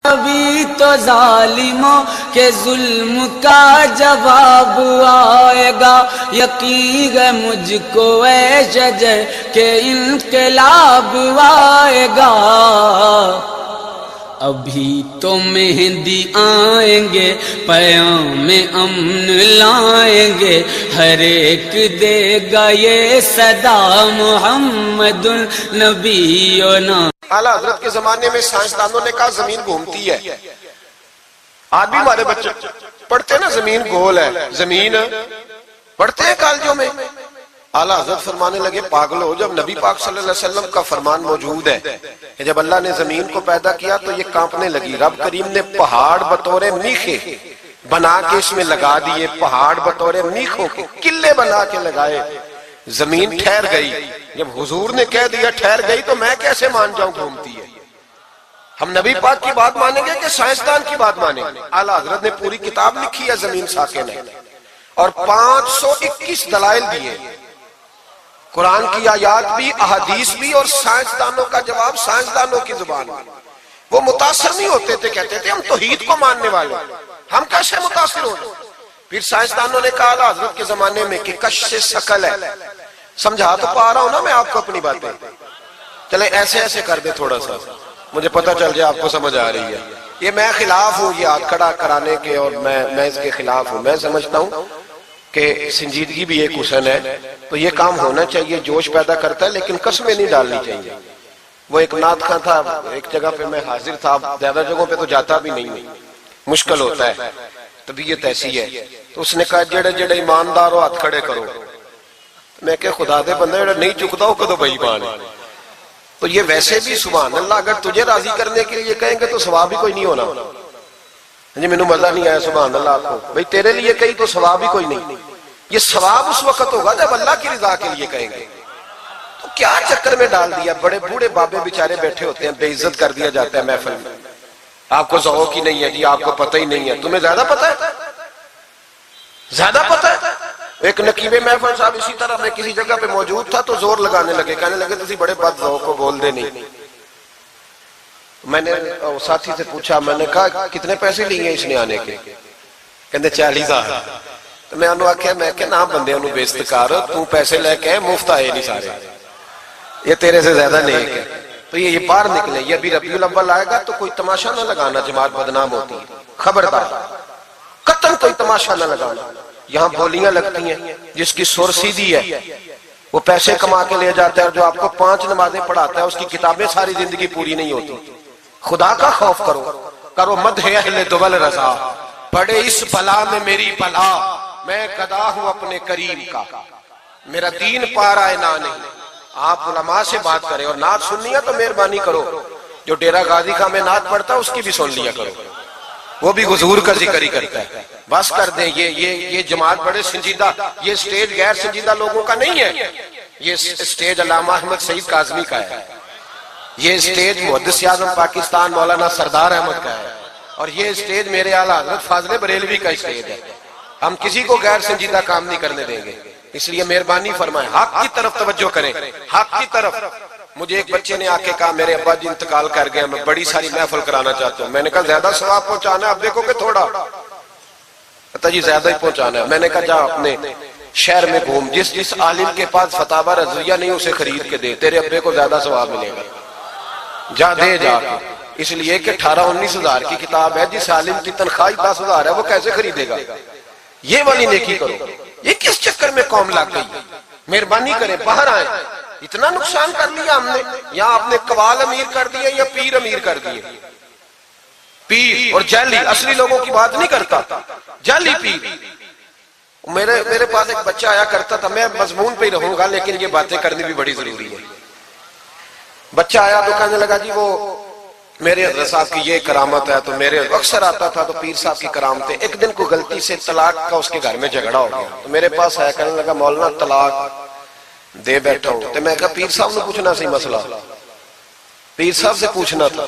ابھی تو ظالموں کے ظلم کا جواب آئے گا، یقین ہے مجھ کو اے شجر کہ انقلاب آئے گا۔ ابھی تو مہدی آئیں گے، پیام امن لائیں گے، ہر ایک دے گا یہ صدا محمد النبینا۔ اعلیٰ حضرت کے زمانے میں سائنسدانوں نے کہا زمین گھومتی ہے، آج بھی ہمارے بچے پڑھتے ہیں نا زمین گول ہے، زمین پڑھتے ہیں کالجوں میں۔ اعلیٰ حضرت فرمانے لگے پاگلو، جب نبی پاک صلی اللہ علیہ وسلم کا فرمان موجود ہے کہ جب اللہ نے زمین کو پیدا کیا تو یہ کانپنے لگی، رب کریم نے پہاڑ بطور میخے بنا کے اس میں لگا دیے، پہاڑ بطور میخوں کے قلعے بنا کے لگائے، زمین ٹھہر گئی۔ جب حضور نے کہہ دیا ٹھہر گئی تو میں کیسے مان جاؤں گھومتی ہے؟ ہم نبی پاک کی بات مانیں گے کہ سائنسدان کی بات مانیں گے؟ اعلیٰ حضرت نے پوری کتاب لکھی ہے زمین ساکن ہے، اور 521 دلائل دیے، قرآن کی آیات بھی، احادیث بھی، اور سائنسدانوں کا جواب سائنسدانوں کی زبان میں۔ وہ متاثر نہیں ہوتے تھے، کہتے تھے ہم توحید کو ماننے والے، ہم کیسے متاثر ہوں؟ پھر سائنسدانوں نے کہا اعلیٰ حضرت کے زمانے میں کہ کشش ثقل ہے۔ سمجھا تو پا رہا ہوں نا میں آپ کو اپنی باتیں، چلے ایسے ایسے کر دے تھوڑا سا، مجھے پتہ چل جائے آپ کو سمجھ آ رہی ہے۔ یہ میں خلاف ہوں یہ ہاتھ کھڑا کرانے کے، اور میں اس کے خلاف ہوں۔ میں سمجھتا ہوں کہ سنجیدگی بھی ایک حسن ہے، تو یہ کام ہونا چاہیے، جوش پیدا کرتا ہے، لیکن قسمیں نہیں ڈالنی چاہیے۔ وہ ایک نعت خواں تھا، ایک جگہ پہ میں حاضر تھا، زیادہ جگہوں پہ تو جاتا بھی نہیں ہوں، مشکل ہوتا ہے، طبیعت ایسی ہے۔ تو اس نے کہا جڑے جڑے ایماندار ہو ہاتھ کھڑے کرو۔ میں کہ خدا دے بندے جڑا نہیں چکتا ہو کدو بھائی مان ہے۔ تو یہ ویسے بھی سبحان اللہ اگر تجھے راضی کرنے کے لیے کہیں گے تو ثواب ہی کوئی نہیں ہونا۔ جی میں نے مزہ نہیں آیا سبحان اللہ آپ کو، بھئی تیرے لیے کہیں تو ثواب ہی کوئی نہیں۔ یہ ثواب اس وقت ہوگا جب اللہ کی رضا کے لیے کہیں گے۔ تو کیا چکر میں ڈال دیا، بڑے بوڑھے بابے بیچارے بیٹھے ہوتے ہیں، بے عزت کر دیا جاتا ہے محفل میں۔ آپ کو ذوق ہی نہیں ہے جی، آپ کو پتہ ہی نہیں ہے، تمہیں زیادہ پتہ ہے، زیادہ پتہ ہے۔ ایک نقیب محفل صاحب اسی طرح میں کسی جگہ پہ موجود تھا تو زور لگانے لگے، کہنے لگے تسی بڑے بد ذوق کو بول دے نہیں۔ میں نے ساتھی سے پوچھا، میں نے کہا کتنے پیسے لیے اس نے آنے کے؟ کہنے 40,000۔ تو میں انہوں آکھیا میں کہ نہ بندے انہوں بے استقار، تو پیسے لے کے مفت آئے نہیں سارے، یہ تیرے سے زیادہ نیک ہے۔ تو یہ باہر نکلے، یہ ابھی ربیع الاول آئے گا تو کوئی تماشا نہ لگانا، جماعت بدنام ہوتی ہے، خبردار قطعاً کوئی تماشا نہ لگانا۔ یہاں بولیاں لگتی ہیں، جس کی سر سیدھی ہے وہ پیسے کما کے لے جاتا ہے، اور جو آپ کو 5 نمازیں پڑھاتا ہے اس کی کتابیں ساری زندگی پوری نہیں ہوتی۔ خدا کا خوف کرو مدح اہل دول رضا، پڑے اس بلا میں میری بلا، میں گدا ہوں اپنے کریم کا، میرا دین پارا ہے نہ نہیں۔ آپ علماء سے بات کریں، اور نعت سننی ہے تو مہربانی کرو، جو ڈیرہ غازی کا میں نعت پڑھتا ہے اس کی بھی سن لیا کرو، وہ بھی حضور کا ذکر ہی کرتا ہے۔ بس کر دیں، یہ جماعت بڑے سنجیدہ، یہ سٹیج غیر سنجیدہ لوگوں کا نہیں ہے، یہ سٹیج علامہ احمد سعید کاظمی کا ہے، یہ سٹیج محدث اعظم پاکستان مولانا سردار احمد کا ہے، اور یہ سٹیج میرے اعلیٰ حضرت فاضل بریلوی کا سٹیج ہے۔ ہم کسی کو غیر سنجیدہ کام نہیں کرنے دیں گے، اس لیے مہربانی فرمائیں، حق کی طرف توجہ کریں، حق کی طرف۔ مجھے ایک بچے نے آ کے کہا میرے ابا جی انتقال کر گئے، میں بڑی ساری محفل کرانا چاہتا ہوں۔ میں نے کہا زیادہ ثواب پہنچانا ہے، اب دیکھو کہ تھوڑا، کہتا جی زیادہ ہی پہنچانا ہے۔ میں نے کہا جا اپنے شہر میں گھوم، جس عالم کے پاس فتاوی رضویہ نہیں اسے خرید کے دے، تیرے ابے کو زیادہ ثواب ملے گا، جا دے جا کے۔ اس لیے کہ 18-19 ہزار کی کتاب ہے، جس عالم کی تنخواہ 10,000 ہے وہ کیسے خریدے گا؟ یہ والی نیکی کرو۔ یہ کس چکر میں قوم لگ گئی؟ مہربانی کریں، باہر آئیں، اتنا نقصان کر لیا ہم نے، یا آپ نے قوال امیر کر دیے یا پیر امیر کر دیے۔ پیر اور جعلی، اصلی لوگوں کی بات نہیں کرتا، جعلی پیر۔ میرے پاس ایک بچہ آیا کرتا تھا، میں مضمون پہ ہی رہوں گا لیکن یہ باتیں کرنی بھی بڑی ضروری ہے۔ بچہ آیا تو کہنے لگا جی وہ میرے حضرت صاحب کی یہ کرامت ہے، تو میرے اکثر آتا تھا تو پیر صاحب کی کرامتیں۔ ایک دن کو غلطی سے طلاق کا اس کے گھر میں جھگڑا ہو گیا، تو میرے پاس آیا، کہنے لگا مولانا طلاق دے بیٹھا ہوں۔ تو میں کہا پیر صاحب نے پوچھنا سی مسئلہ، پیر صاحب سے پوچھنا تھا۔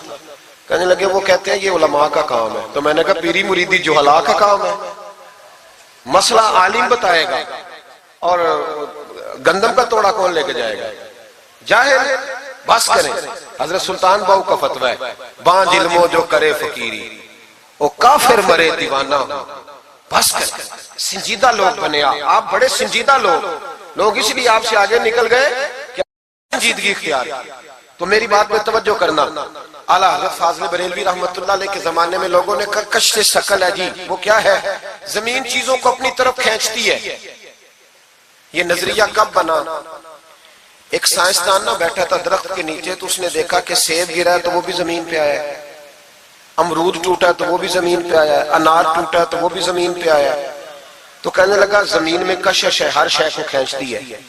کہنے لگے وہ کہتے ہیں یہ علماء کا کام ہے۔ تو میں نے کہا پیری مریدی جہلا کا کام ہے، مسئلہ عالم بتائے گا، اور گندم کا توڑا کون لے کے جائے گا؟ جاہل بس کریں. حضرت سلطان باؤ کا فتویٰ ہے بانج علموں جو کرے فقیری وہ کافر مرے دیوانہ ہو. بس کریں. سنجیدہ لوگ بنے آپ بڑے سنجیدہ لوگ اس لیے آپ سے آگے نکل گئے کہ سنجیدگی اختیار. تو میری بات پہ توجہ کرنا. اعلیٰ حضرت فاضل بریلوی رحمت اللہ علیہ کے زمانے میں لوگوں نے کہا کشش ثقل ہے جی. وہ کیا ہے؟ زمین چیزوں کو اپنی طرف کھینچتی ہے. یہ نظریہ کب بنا؟ ایک سائنسدان نہ بیٹھا تھا درخت کے نیچے تو اس نے دیکھا کہ سیب گرا ہے تو وہ بھی زمین پہ آیا ہے, امرود ٹوٹا ہے تو وہ بھی زمین پہ آیا ہے, انار ٹوٹا ہے تو وہ بھی زمین پہ آیا ہے. تو کہنے لگا زمین میں کشش ہے, ہر شے کو کھینچتی ہے,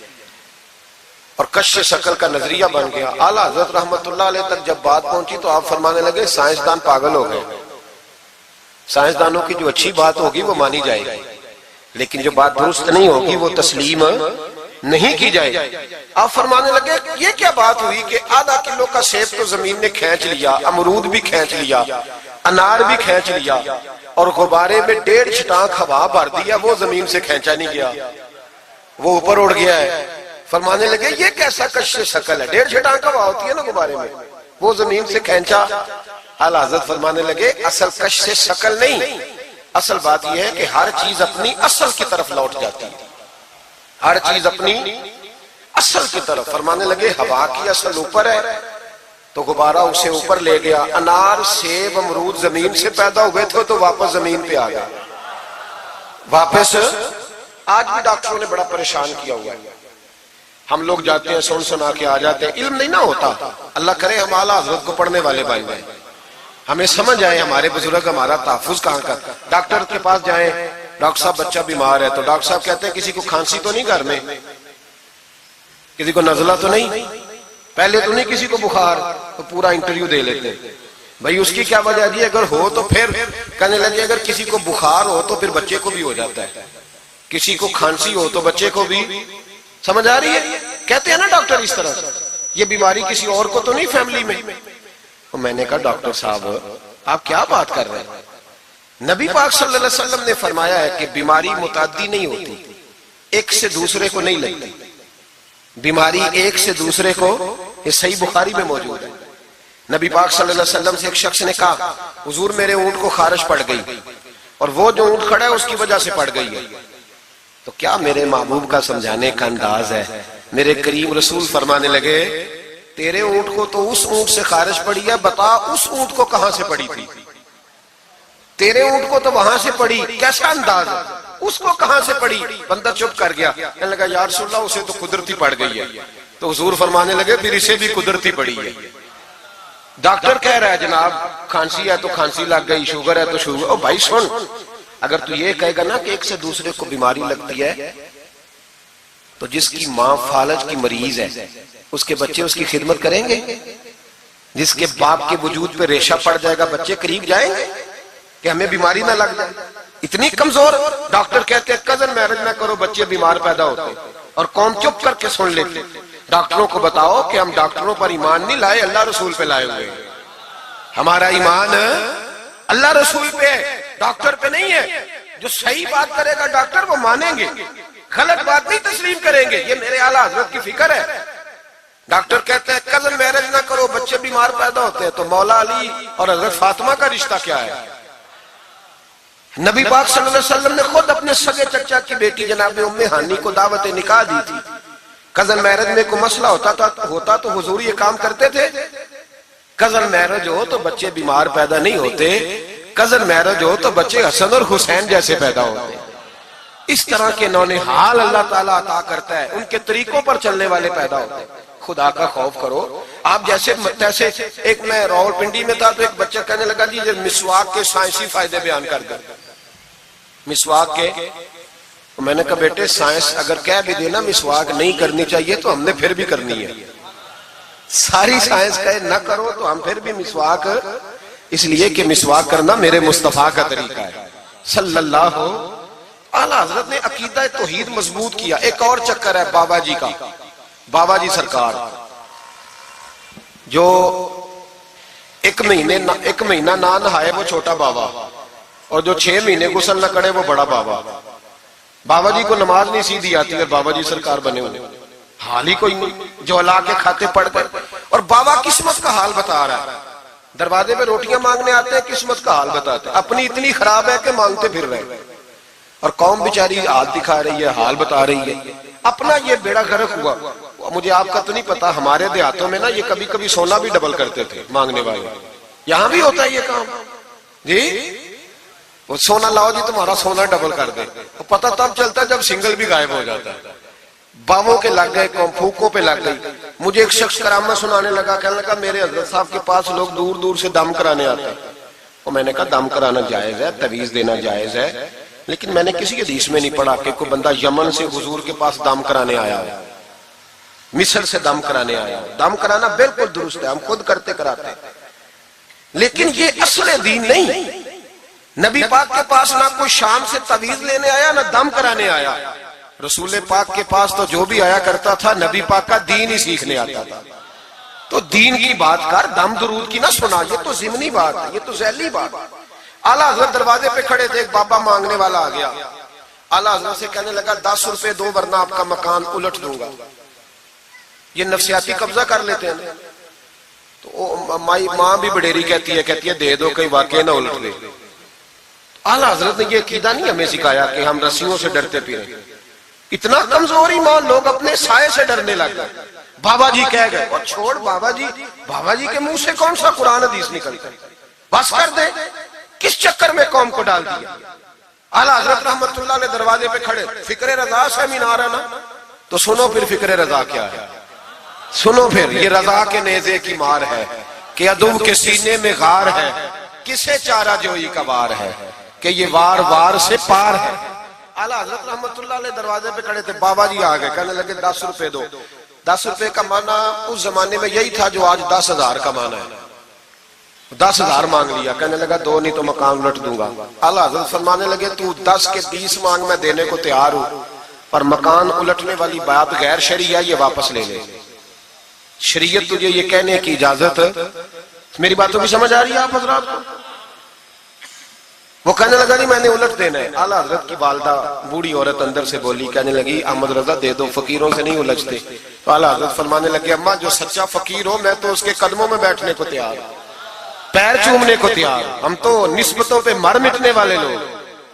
اور کشش ثقل کا نظریہ بن گیا. اعلیٰ حضرت رحمت اللہ علیہ تک جب بات پہنچی تو آپ فرمانے لگے سائنسدان پاگل ہو گئے. سائنسدانوں کی جو اچھی بات ہوگی وہ مانی جائے گی, لیکن جو بات درست نہیں ہوگی وہ تسلیم نہیں کی جائے گی. آپ فرمانے لگے یہ کیا بات ہوئی کہ آدھا کلو کا سیب تو زمین نے کھینچ لیا, امرود بھی کھینچ لیا, انار بھی کھینچ لیا, اور غبارے میں 1.5 چھٹانک ہوا بھر دیا, وہ زمین سے کھینچا نہیں گیا, وہ اوپر اڑ گیا ہے. فرمانے لگے یہ کیسا کشش ثقل ہے, 1.5 چھٹانک ہوا ہوتی ہے نا غبارے میں, وہ زمین سے کھینچا. اعلیٰ حضرت فرمانے لگے اصل کشش ثقل نہیں, اصل بات یہ ہے کہ ہر چیز اپنی اصل کی طرف لوٹ جاتی ہے, ہر چیز اپنی اصل کی طرف. فرمانے لگے ہوا کی اصل اوپر ہے تو غبارہ اسے اوپر لے گیا. انار سیب امرود زمین سے پیدا ہوئے تھے تو واپس زمین پہ آ گیا, واپس. آج بھی ڈاکٹروں نے بڑا پریشان کیا ہوا ہے. ہم لوگ جاتے ہیں سن سنا کے آ جاتے ہیں, علم نہیں نہ ہوتا. اللہ کرے ہم اعلیٰ حضرت کو پڑھنے والے بھائی بھائی ہمیں سمجھ آئے ہمارے بزرگ ہمارا تحفظ کہاں کا. ڈاکٹر کے پاس جائیں, ڈاکٹر صاحب بچہ بیمار ہے تو ڈاکٹر صاحب کہتے ہیں کسی کو کھانسی تو نہیں گھر میں, کسی کو نزلہ تو نہیں, پہلے تو نہیں کسی کو بخار, تو پورا انٹرویو دے لیتے ہیں بھائی اس کی کیا وجہ جی, اگر ہو تو پھر کہنے لگے اگر کسی کو بخار ہو تو پھر بچے کو بھی ہو جاتا ہے, کسی کو کھانسی ہو تو بچے کو بھی. سمجھ آ رہی ہے؟ کہتے ہیں نا ڈاکٹر اس طرح سے, یہ بیماری کسی اور کو تو نہیں فیملی میں. تو میں نے کہا ڈاکٹر صاحب آپ کیا بات کر رہے ہیں؟ نبی پاک صلی اللہ علیہ وسلم نے فرمایا ہے کہ بیماری متعدی نہیں ہوتی, ایک سے دوسرے کو نہیں لگتی. بیماری ایک سے دوسرے کو, یہ صحیح بخاری میں موجود ہے. نبی پاک صلی اللہ علیہ وسلم سے ایک شخص نے کہا حضور میرے اونٹ کو خارش پڑ گئی, اور وہ جو اونٹ کھڑا ہے اس کی وجہ سے پڑ گئی ہے. تو کیا میرے محبوب کا سمجھانے کا انداز ہے. میرے کریم رسول فرمانے لگے تیرے اونٹ کو تو اس اونٹ سے خارش پڑی ہے, بتا اس اونٹ کو کہاں سے پڑی تھی. تیرے اونٹ کو تو وہاں سے پڑی, کیسا انداز ہے, اس کو کہاں سے پڑی. بندہ چپ کر گیا, کہنے لگا یا رسول اللہ اسے تو قدرتی پڑ گئی ہے. تو حضور فرمانے لگے پھر اسے بھی قدرتی پڑی ہے. ڈاکٹر کہہ رہا ہے جناب کھانسی ہے تو کھانسی لگ گئی, شوگر ہے تو شوگر. او بھائی سن, اگر تو یہ کہے گا نا کہ ایک سے دوسرے کو بیماری لگتی ہے, تو جس کی ماں فالج کی مریض ہے اس کے بچے اس کی خدمت کریں گے؟ جس کے باپ کے وجود پہ ریشہ پڑ جائے گا بچے قریب جائیں گے کہ ہمیں بیماری نہ لگ جائے؟ اتنی کمزور. ڈاکٹر کہتے ہیں کزن میرج نہ کرو بچے بیمار پیدا ہوتے, اور کون چپ کر کے سن لیتے. ڈاکٹروں کو بتاؤ کہ ہم ڈاکٹروں پر ایمان نہیں لائے, اللہ رسول پہ لائے ہوئے. ہمارا ایمان اللہ رسول پہ ہے, ڈاکٹر پہ نہیں ہے. جو صحیح بات کرے گا ڈاکٹر وہ مانیں گے, غلط بات نہیں تسلیم کریں گے. یہ میرے اعلیٰ حضرت کی فکر ہے. ڈاکٹر کہتے ہیں کزن میرج نہ کرو بچے بیمار پیدا ہوتے ہیں, تو مولا علی اور حضرت فاطمہ کا رشتہ کیا ہے؟ نبی پاک صلی اللہ علیہ وسلم نے خود اپنے سگے چچا کی بیٹی جناب ام ہانی کو دعوت نکاح دی تھی. کزن میرج میں کوئی مسئلہ ہوتا تو حضور یہ کام کرتے تھے. کزن میرج ہو تو بچے بیمار پیدا نہیں ہوتے, کزن میرج ہو تو بچے حسن اور حسین جیسے پیدا ہوتے. اس طرح کے نونہال اللہ تعالیٰ عطا کرتا ہے, ان کے طریقوں پر چلنے والے پیدا ہوتے ہیں. خدا کا خوف کرو. آپ جیسے ایک میں راول پنڈی میں تھا تو ایک بچہ کہنے لگا جی مسواک کے سائنسی فائدے بیان کر دیں. مسواک کے, میں نے کہا بیٹے سائنس اگر کہہ بھی دینا مسواک نہیں کرنی چاہیے تو ہم نے پھر بھی کرنی ہے. ساری سائنس کہے نہ کرو تو ہم پھر بھی مسواک, اس لیے کہ مسواک کرنا میرے مصطفیٰ کا طریقہ ہے صلی اللہ. اعلیٰ حضرت نے عقیدہ توحید مضبوط کیا. ایک اور چکر ہے بابا جی کا, بابا جی سرکار جو ایک مہینہ نہ نہائے وہ چھوٹا بابا, اور جو 6 مہینے غسل نہ کرے وہ بڑا بابا. بابا جی کو نماز نہیں سیدھی آتی اور بابا جی سرکار بنے ہوئے. حال ہی کوئی نہیں، جو لا کے کھاتے پڑ گئے. اور بابا قسمت کا حال بتا رہا ہے. دروازے پہ روٹیاں مانگنے آتے ہیں، قسمت کا حال بتاتے ہیں. اپنی اتنی خراب ہے کہ مانگتے پھر رہے ہیں. اور قوم بیچاری حال دکھا رہی ہے، حال بتا رہی ہے. اپنا یہ بیڑا غرق ہوا. مجھے آپ کا تو نہیں پتا، ہمارے دیہاتوں میں نا یہ کبھی کبھی سونا بھی ڈبل کرتے تھے مانگنے والے. یہاں بھی ہوتا ہے یہ کام جی. وہ سونا لاؤ جی، تمہارا سونا ڈبل کر دے. پتہ تب چلتا ہے جب سنگل بھی غائب ہو جاتا ہے. باووں کے لگ گئے، پھوکوں پہ لگ گئی. مجھے ایک شخص کرامت سنانے لگا، کہنے لگا میرے حضرت صاحب کے پاس لوگ دور دور سے دم کرانے آتے ہیں. اور میں نے کہا دم کرانا جائز ہے، تویز دینا جائز ہے، لیکن میں نے کسی حدیث میں نہیں پڑھا کہ کوئی بندہ یمن سے حضور کے پاس دم کرانے آیا ہے، مصر سے دم کرانے آیا ہے. دم کرانا بالکل درست ہے، ہم خود کرتے کراتے ہیں، لیکن یہ اصل دین نہیں. نبی پاک کے پاس نہ کوئی شام سے تویز لینے آیا نہ دم کرانے آیا. رسول پاک کے پاس تو جو بھی آیا کرتا تھا نبی پاک کا دین ہی سیکھنے آتا تھا. تو دین کی بات کر، دم درود کی نہ سنا. یہ تو ضمنی بات ہے، یہ تو ذیلی بات ہے. اعلیٰ حضرت دروازے پہ کھڑے تھے، ایک بابا مانگنے والا آ گیا. اعلیٰ حضرت سے کہنے لگا 10 روپے دو ورنہ آپ کا مکان الٹ دوں گا. یہ نفسیاتی قبضہ کر لیتے ہیں. تو ماں بھی بڑیری کہتی ہے دے دو، کہیں واقعی نہ الٹ دے. اعلیٰ حضرت نے یہ عقیدہ نہیں ہمیں سکھایا کہ ہم رسیوں سے ڈرتے پھریں. اتنا کمزور ایمان، لوگ اپنے سائے سے ڈرنے لگ گئے. بابا جی کہہ گئے، اور چھوڑ بابا جی کے منہ سے کون سا قرآن حدیث نکلتا ہے، بس کر دے. کس چکر میں قوم کو ڈال دیا. اعلیٰ حضرت رحمت اللہ علیہ دروازے پہ کھڑے. فکر رضا سیمینار ہے نا، تو سنو پھر فکر رضا کیا ہے. سنو پھر، یہ رضا کے نیزے کی مار ہے کہ عدو کے سینے میں غار ہے، کسے چارہ جوئی کا وار ہے کہ یہ وار وار سے پار ہے. اعلیٰ حضرت رحمت اللہ علیہ دروازے پہ کھڑے تھے. بابا جی آ گئے، کہنے لگے 10 روپے دو. 10 روپے کا معنی اس زمانے میں یہی تھا جو آج 10,000 کا معنی ہے. 10,000 مانگ لیا. کہنے لگا دو نہیں تو مکان الٹ دوں گا. اعلیٰ حضرت فرمانے لگے تو 10 کے 20 مانگ، میں دینے کو تیار ہوں، پر مکان الٹنے والی بات غیر شرعی ہے، یہ واپس لے لے. شریعت تجھے یہ کہنے کی اجازت. میری باتوں کی سمجھ آ رہی ہے آپ حضرات کو؟ وہ کہنے لگا جی میں نے الٹ دینا ہے. اعلیٰ حضرت کی والدہ بوڑھی عورت اندر سے بولی، کہنے لگی احمد رضا دے دو، فقیروں سے نہیں الجھتے. تو اعلیٰ حضرت فرمانے لگے اماں جو سچا فقیر ہو میں تو اس کے قدموں میں بیٹھنے کو تیار، پیر چومنے کو تیار. ہم تو نسبتوں پہ مر مٹنے والے لوگ.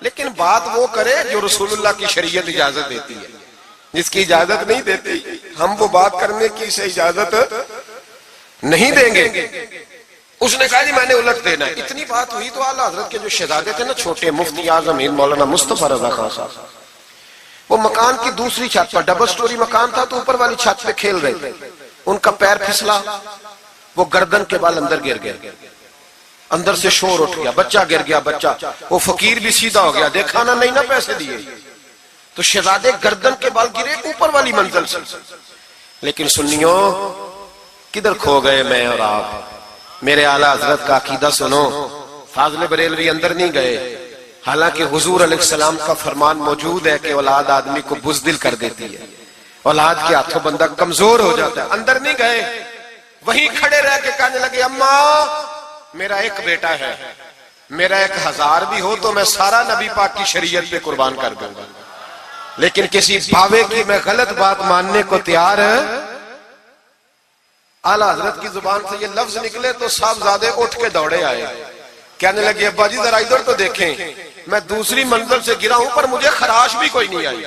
لیکن بات وہ کرے جو رسول اللہ کی شریعت اجازت دیتی ہے. جس کی اجازت نہیں دیتی ہم وہ بات کرنے کی اسے اجازت نہیں دیں گے. اس نے کہا جی میں نے الٹ دینا ہے. اتنی بات ہوئی تو اعلیٰ حضرت کے جو شہزادے تھے نا چھوٹے، مفتی اعظم ہند مولانا مصطفیٰ رضا خان صاحب، وہ مکان کی دوسری چھت پر، ڈبل سٹوری مکان تھا تو اوپر والی چھت پہ کھیل رہے تھے. ان کا پیر پھسلا، وہ گردن کے بال اندر گر گئے. اندر سے شور اٹھ گیا، بچہ گر گیا. بچہ وہ فقیر بھی سیدھا ہو گیا، دیکھا نہ نہیں نہ پیسے دیے. تو شہزادے گردن کے بال گرے اوپر والی منزل سے. لیکن سنیوں کدھر کھو گئے میں اور آپ. میرے اعلیٰ حضرت کا عقیدہ سنو. فاضل بریلوی اندر نہیں گئے، حالانکہ حضور علیہ السلام کا فرمان موجود ہے کہ اولاد آدمی کو بزدل کر دیتی ہے، اولاد کے ہاتھوں بندہ کمزور ہو جاتا ہے. اندر نہیں گئے، وہیں کھڑے رہ کے کہنے لگے اماں میرا ایک بیٹا ہے، میرا 1,000 بھی ہو تو میں سارا نبی پاک کی شریعت پہ قربان کر دوں گا، لیکن کسی باوے کی میں غلط بات ماننے کو تیار. اعلیٰ حضرت کی زبان سے یہ لفظ نکلے تو صاحبزادے اٹھ کے دوڑے آئے. کہنے لگے ابا جی ذرا ادھر تو دیکھیں، میں دوسری منزل سے گرا ہوں پر مجھے خراش بھی کوئی نہیں آئی،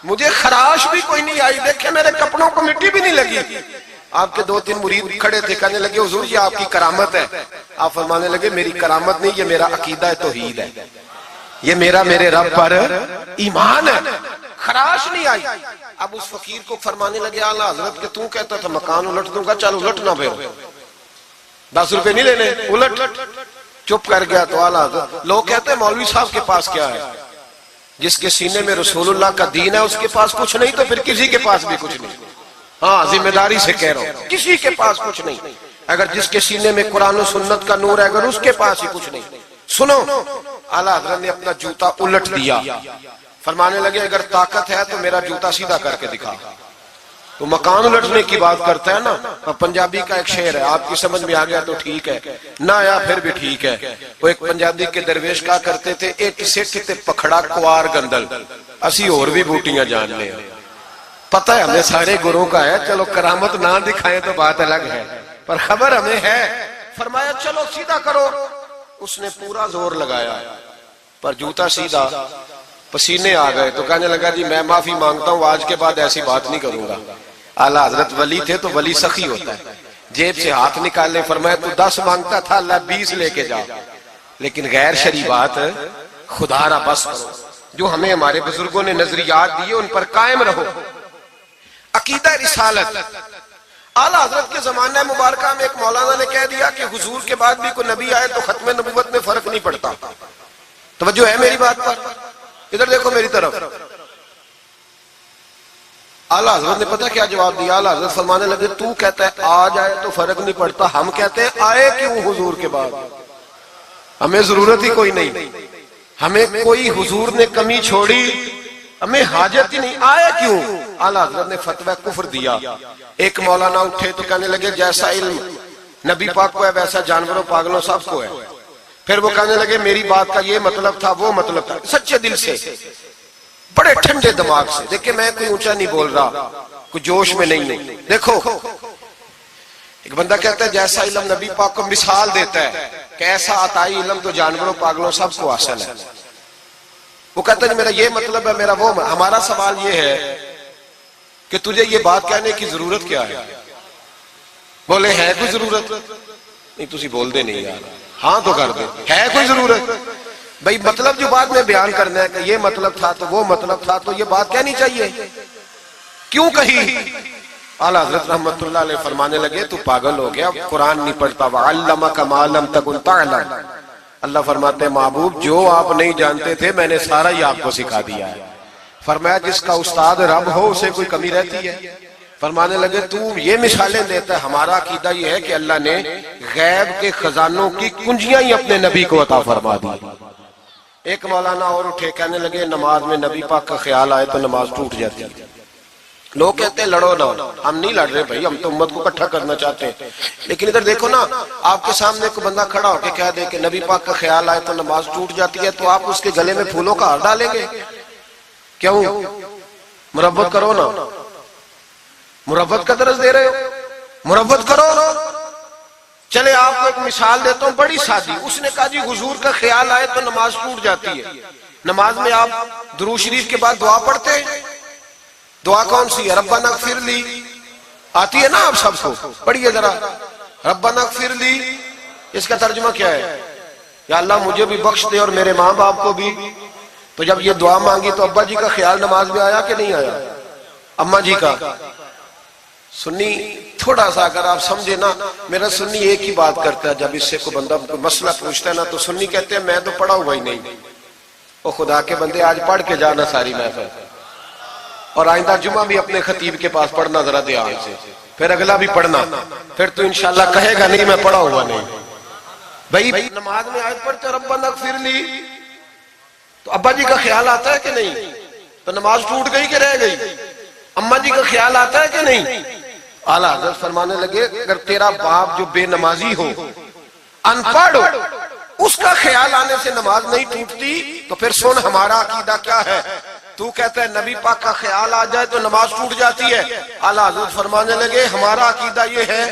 مجھے خراش بھی کوئی نہیں آئی. دیکھیں میرے کپڑوں کو مٹی بھی نہیں لگی. آپ کے 2-3 مرید کھڑے تھے، کہنے لگے حضور یہ آپ کی کرامت ہے. آپ فرمانے لگے میری کرامت نہیں، یہ میرا عقیدہ توحید ہے، یہ میرے رب پر ایمان ہے. خراش نہیں آئی. اب اس فقیر کو فرمانے لگے اعلیٰ حضرت کہ تو کہتا تھا مکان الٹ دوں گا، چل الٹ نہ پھر 10 روپے نہیں لینے، الٹ. چپ کر گیا. تو اعلیٰ حضرت، لوگ کہتے ہیں مولوی صاحب کے پاس کیا ہے؟ جس کے سینے میں رسول اللہ کا دین ہے اس کے پاس کچھ نہیں تو پھر کسی کے پاس بھی کچھ نہیں. ہاں ذمہ داری سے کہہ رہا ہوں، کسی کے پاس کچھ نہیں. اگر جس کے سینے میں قرآن و سنت کا نور ہے اگر اس کے پاس ہی کچھ نہیں. سنو، اعلیٰ حضرت نے اپنا جوتا الٹ دیا. فرمانے لگے اگر طاقت ہے تو میرا جوتا سیدھا کر کے دکھا. تو مکان الٹنے کی بات کرتا ہے نا، پنجابی کا ایک شعر ہے، آپ کی سمجھ میں آ گیا تو ٹھیک ہے، نہ آیا پھر بھی ٹھیک ہے. وہ ایک پنجابی کے درویش کہا کرتے تھے ایک سکھ تے پکھڑا کوار گندل، اسی اور بھی بوٹیاں جان لے. پتہ ہے ہمیں سارے گروہ کا ہے، چلو کرامت نہ دکھائیں تو بات الگ ہے، پر خبر ہمیں ہے۔ فرمایا چلو سیدھا کرو، اس نے پورا زور لگایا پر جوتا سیدھا، پسینے آ گئے تو کہنے لگا جی میں معافی مانگتا ہوں، آج کے بعد ایسی بات نہیں کروں گا۔ اعلیٰ حضرت ولی تھے تو ولی سخی ہوتا ہے، جیب سے ہاتھ نکالنے، فرمایا تو 10 مانگتا تھا، اللہ 20 لے کے جا، لیکن غیر شرعی بات خدا را بس کرو۔ جو ہمیں ہمارے بزرگوں نے نظریات دیے ان پر قائم رہو۔ عقیدہ رسالت، اعلیٰ حضرت کے زمانہ مبارکہ میں ایک مولانا نے کہہ دیا کہ حضور کے بعد بھی کوئی نبی آئے تو ختم نبوت میں فرق نہیں پڑتا۔ توجہ ہے میری بات پر؟ ادھر دیکھو میری طرف۔ اعلیٰ حضرت نے پتہ کیا جواب دیا؟ اعلیٰ حضرت فرمانے لگے تو کہتا ہے آ جائے تو فرق نہیں پڑتا، ہم کہتے ہیں آئے کیوں حضور کے بعد؟ ہمیں ضرورت ہی کوئی نہیں، ہمیں کوئی حضور نے کمی چھوڑی، ہمیں حاجت ہی نہیں، آئے کیوں؟ اعلیٰ حضرت نے فتویٰ کفر دیا۔ ایک مولانا اٹھے تو کہنے لگے جیسا علم نبی پاک کو ہے ویسا جانوروں پاگلوں سب کو ہے۔ پھر وہ کہنے لگے میری بات کا یہ مطلب تھا وہ مطلب تھا، سچے دل سے، بڑے ٹھنڈے دماغ سے۔ دیکھیں میں کوئی اونچا نہیں بول رہا، کوئی جوش میں نہیں۔ دیکھو ایک بندہ کہتا ہے جیسا علم نبی پاک کو مثال دیتا ہے کہ ایسا عطائی علم تو جانوروں پاگلوں سب کو حاصل ہے۔ وہ کہتا ہے میرا یہ مطلب ہے، میرا وہ مطلب۔ ہمارا سوال یہ ہے کہ تجھے یہ بات کہنے کی ضرورت کیا ہے؟ بولے ہے کوئی ضرورت؟ نہیں تسی بول دے نہیں یار، ہاں تو کر دے، ہے کوئی ضرورت؟ بھئی مطلب جو بات میں بیان کرنا ہے کہ یہ مطلب تھا تو وہ مطلب تھا تو یہ بات کہنی چاہیے، کیوں کہی؟ اعلیٰ حضرت رحمت اللہ علیہ فرمانے لگے تو پاگل ہو گیا، قرآن نہیں پڑھتا، وَعَلَّمَكَ مَا لَمْ تَكُنْ تَعْلَمْ۔ اللہ فرماتے ہیں محبوب جو آپ نہیں جانتے تھے میں نے سارا ہی آپ کو سکھا دیا ہے۔ فرمایا جس کا استاد رب ہو اسے کوئی کمی رہتی ہے؟ فرمانے لگے تو یہ مثالیں دیتا ہے، ہمارا عقیدہ یہ ہے کہ اللہ نے غیب کے خزانوں کی کنجیاں ہی اپنے نبی کو عطا فرما دی۔ ایک مولانا اور اٹھے کہنے لگے نماز میں نبی پاک کا خیال آئے تو نماز ٹوٹ جاتی ہے۔ لوگ کہتے ہیں لڑو نہ، ہم نہیں لڑ رہے بھائی، ہم تو امت کو اکٹھا کرنا چاہتے ہیں، لیکن ادھر دیکھو نا، آپ کے سامنے کوئی بندہ کھڑا ہو کے کہہ دے کہ نبی پاک کا خیال آئے تو نماز ٹوٹ جاتی ہے، تو آپ اس کے گلے میں پھولوں کا ہار ڈالیں گے؟ کیوں؟ مربت کرو نا، مربت کا درس دے رہے ہو، مربت کرو۔ چلے آپ کو ایک مثال دیتا ہوں بڑی سادی۔ اس نے کہا جی حضور کا خیال آئے تو نماز ٹوٹ جاتی ہے، نماز میں آپ درود شریف کے بعد دعا پڑھتے ہیں، دعا کون سی ہے؟ ربنا اغفر لی، آتی ہے نا آپ سب کو، پڑھیے ذرا، ربنا اغفر لی، اس کا ترجمہ کیا ہے؟ یا اللہ مجھے بھی بخش دے اور میرے ماں باپ کو بھی۔ تو جب یہ دعا مانگی تو ابا جی کا خیال نماز میں آیا کہ نہیں آیا؟ اماں جی کا؟ سنی تھوڑا سا اگر آپ سمجھے نا، میرا سنی ایک ہی بات کرتا ہے، جب اس سے کوئی بندہ مسئلہ پوچھتا ہے نا تو سنی کہتے ہیں میں تو پڑھا ہوا ہی نہیں۔ او خدا کے بندے آج پڑھ کے جانا ساری محفل، اور آئندہ جمعہ بھی اپنے خطیب کے پاس پڑھنا ذرا دھیان سے، پھر اگلا بھی پڑھنا، پھر تو انشاءاللہ کہے گا نہیں میں پڑھا ہوا نہیں۔ بھائی نماز میں آیت پڑھتے ربنا اغفر لی تو ابا جی کا خیال آتا ہے کہ نہیں؟ تو نماز ٹوٹ گئی کہ رہ گئی؟ اماں جی کا خیال آتا ہے کہ نہیں؟ اعلیٰ حضرت فرمانے لگے اگر تیرا باپ جو بے نمازی ہو، ان پڑھ ہو، اس کا خیال آنے سے نماز نہیں ٹوٹتی، تو پھر سن ہمارا عقیدہ کیا ہے۔ تو کہتا ہے نبی پاک کا خیال آ جائے تو نماز ٹوٹ جاتی ہے۔ اعلیٰ حضرت فرمانے لگے ہمارا عقیدہ یہ ہے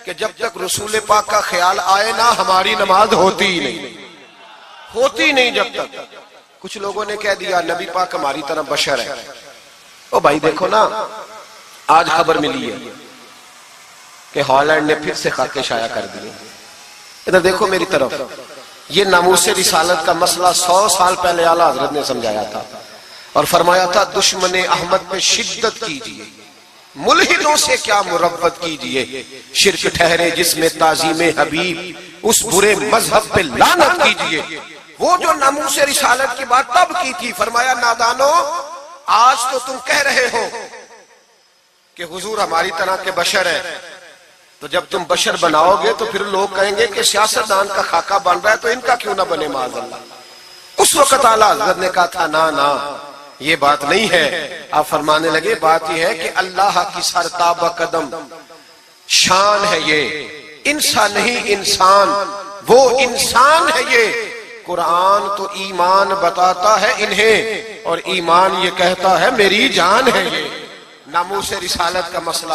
کہ جب تک رسول پاک کا خیال آئے نہ ہماری نماز ہوتی ہی نہیں، ہوتی نہیں جب تک۔ کچھ لوگوں نے کہہ دیا نبی پاک ہماری طرح بشر ہے۔ او بھائی دیکھو نا، آج خبر ملی ہے کہ ہالینڈ نے پھر سے خاکے شائع کر دیے۔ ادھر دیکھو میری طرف، یہ ناموس رسالت کا مسئلہ 100 سال پہلے اعلیٰ حضرت نے سمجھایا تھا اور فرمایا تھا دشمن احمد پہ شدت کیجئے، ملحدوں سے کیا مربت کیجئے، شرک ٹھہرے جس میں تعظیم حبیب، اس برے مذہب پہ لعنت کیجئے۔ وہ جو ناموس رسالت کی بات تب کی تھی، فرمایا نادانو آج تو تم کہہ رہے ہو کہ حضور ہماری طرح کے بشر ہے، تو جب تم بشر بناؤ گے تو پھر لوگ کہیں گے کہ سیاستدان کا خاکہ بن رہا ہے تو ان کا کیوں نہ بنے معاذ اللہ۔ اس وقت اعلیٰ حضرت نے کہا تھا نا یہ بات نہیں ہے۔ آپ فرمانے لگے بات یہ ہے کہ اللہ کی سرتاب قدم شان ہے، یہ انسان نہیں انسان، وہ انسان ہے۔ یہ قرآن تو ایمان بتاتا ہے انہیں، اور ایمان یہ کہتا ہے میری جان ہے یہ۔ ناموس رسالت کا مسئلہ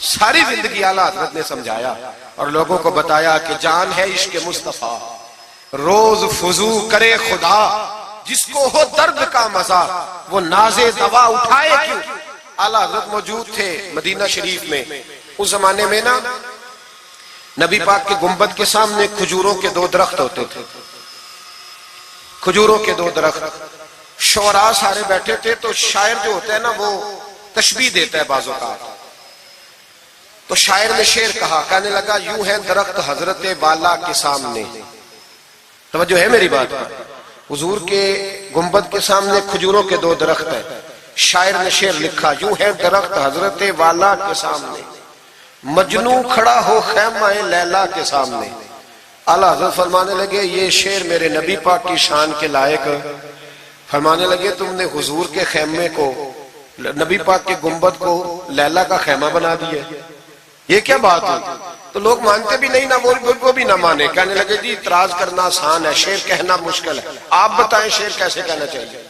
ساری زندگی اعلیٰ حضرت نے سمجھایا اور لوگوں کو بتایا کہ جان ہے عشق مصطفیٰ، روز فضو کرے خدا، جس کو ہو درد کا مزہ وہ ناز دوا اٹھائے کیوں۔ اعلیٰ حضرت موجود تھے مدینہ شریف میں، اس زمانے میں نا نبی پاک کے گنبد کے سامنے کھجوروں کے 2 درخت ہوتے تھے، کھجوروں کے 2 درخت، شعراء سارے بیٹھے تھے، تو شاعر جو ہوتا ہے نا وہ تشبیہ دیتا ہے بعض اوقات، تو شاعر نے شعر کہا، کہنے لگا یوں ہے درخت حضرت والا کے سامنے، توجہ ہے میری بات پر، حضور کے گنبد کے سامنے کھجوروں کے 2 درخت ہیں، شاعر نے شعر لکھا، یوں ہے درخت حضرت والا کے سامنے، مجنوں کھڑا ہو خیمہ لیلا کے سامنے۔ اعلیٰ حضرت فرمانے لگے یہ شعر میرے نبی پاک کی شان کے لائق، فرمانے لگے تم نے حضور کے خیمے کو، نبی پاک کے گنبد کو لیلا کا خیمہ بنا دیا، یہ کیا بات ہے؟ تو لوگ مانتے بھی نہیں، نہ وہ بھی نہ مانے، کہنے لگے جی اعتراض کرنا آسان ہے، شعر کہنا مشکل ہے، آپ بتائیں شعر کیسے کہنا چاہیے؟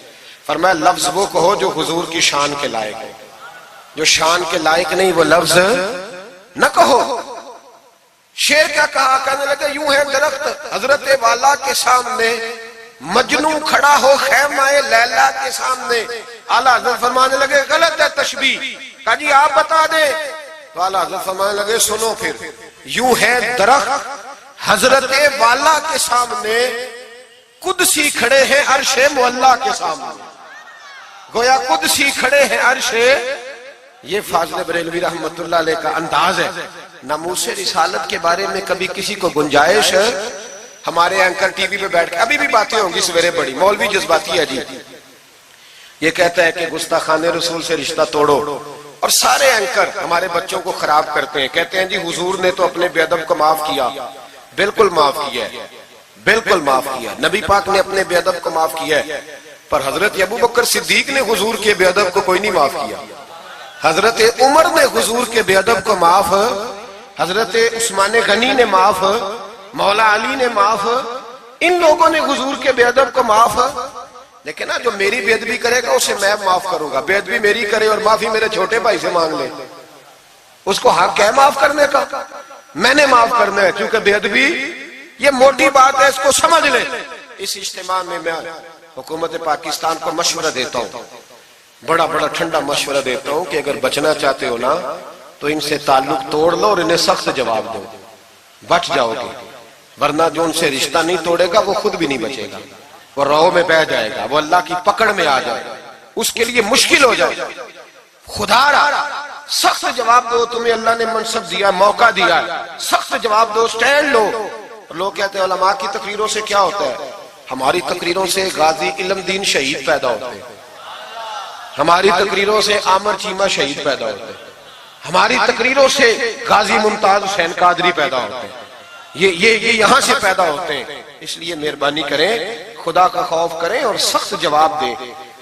فرمایا لفظ وہ کہو جو حضور کی شان کے لائق ہے، جو شان کے لائق نہیں وہ لفظ نہ کہو۔ شعر کیا کہا؟ کہنے لگے یوں ہے درخت حضرت والا کے سامنے، مجنوں کھڑا ہو خیمہ لیلا کے سامنے۔ اعلیٰ حضرت فرمانے لگے غلط ہے تشبیہ، کہا جی آپ بتا دیں، تو اعلیٰ حضرت فرمانے لگے سنو پھر، یوں ہے درخت حضرت والا کے سامنے، قدسی کھڑے ہیں عرش معلیٰ کے سامنے، گویا قدسی کھڑے ہیں عرش۔ یہ فاضل بریلوی رحمت اللہ علیہ کا انداز ہے۔ ناموس رسالت کے بارے میں کبھی کسی کو گنجائش، ہمارے اینکر ٹی وی پہ بیٹھ کے ابھی بھی باتیں ہوں گی سویرے بڑی، مولوی جذباتی ہے جی، یہ کہتا ہے کہ گستاخان رسول سے رشتہ توڑو، اور سارے اینکر ہمارے بچوں کو خراب کرتے ہیں، کہتے ہیں جی حضور نے تو اپنے بے ادب کو معاف کیا، بالکل معاف کیا ہے، بالکل معاف کیا، نبی پاک نے اپنے بے ادب کو معاف کیا ہے، پر حضرت ابو بکر صدیق نے حضور کے بے ادب کو کوئی نہیں معاف کیا، حضرت عمر نے حضور کے بے ادب کو معاف، حضرت عثمان غنی نے معاف، مولا علی نے معاف، ان لوگوں نے حضور کے بے ادب کو معاف۔ لیکن جو میری بے ادبی کرے گا اسے میں معاف کروں گا، بے ادبی میری کرے اور معافی میرے چھوٹے بھائی سے مانگ لے، اس کو حق ہے معاف کرنے کا، میں نے معاف کرنا ہے، کیونکہ بے ادبی یہ موٹی بات ہے، اس کو سمجھ لیں۔ اس اجتماع میں میں حکومت پاکستان کو مشورہ دیتا ہوں، بڑا بڑا ٹھنڈا مشورہ دیتا ہوں کہ اگر بچنا چاہتے ہو نا تو ان سے تعلق توڑ لو اور انہیں سخت جواب دو، بچ جاؤ گے، ورنہ جو ان سے رشتہ نہیں توڑے گا وہ خود بھی نہیں بچے گا، وہ راہ میں بہ جائے گا، وہ اللہ کی پکڑ میں آ جائے گا، اس کے لیے مشکل ہو جائے گا۔ خدا را سخت جواب دو، تمہیں اللہ نے منصب دیا، موقع دیا، سخت جواب دو، سٹینڈ لو۔ لوگ کہتے ہیں علماء کی تقریروں سے کیا ہوتا ہے؟ ہماری تقریروں سے غازی علم دین شہید پیدا ہوتے ہیں، ہماری تقریروں سے عامر چیمہ شہید پیدا ہوتے ہیں، ہماری تقریروں سے غازی ممتاز حسین قادری پیدا ہوتے ہیں، یہ یہاں سے پیدا ہوتے ہیں۔ اس لیے مہربانی کریں، خدا کا خوف کریں اور سخت جواب دیں،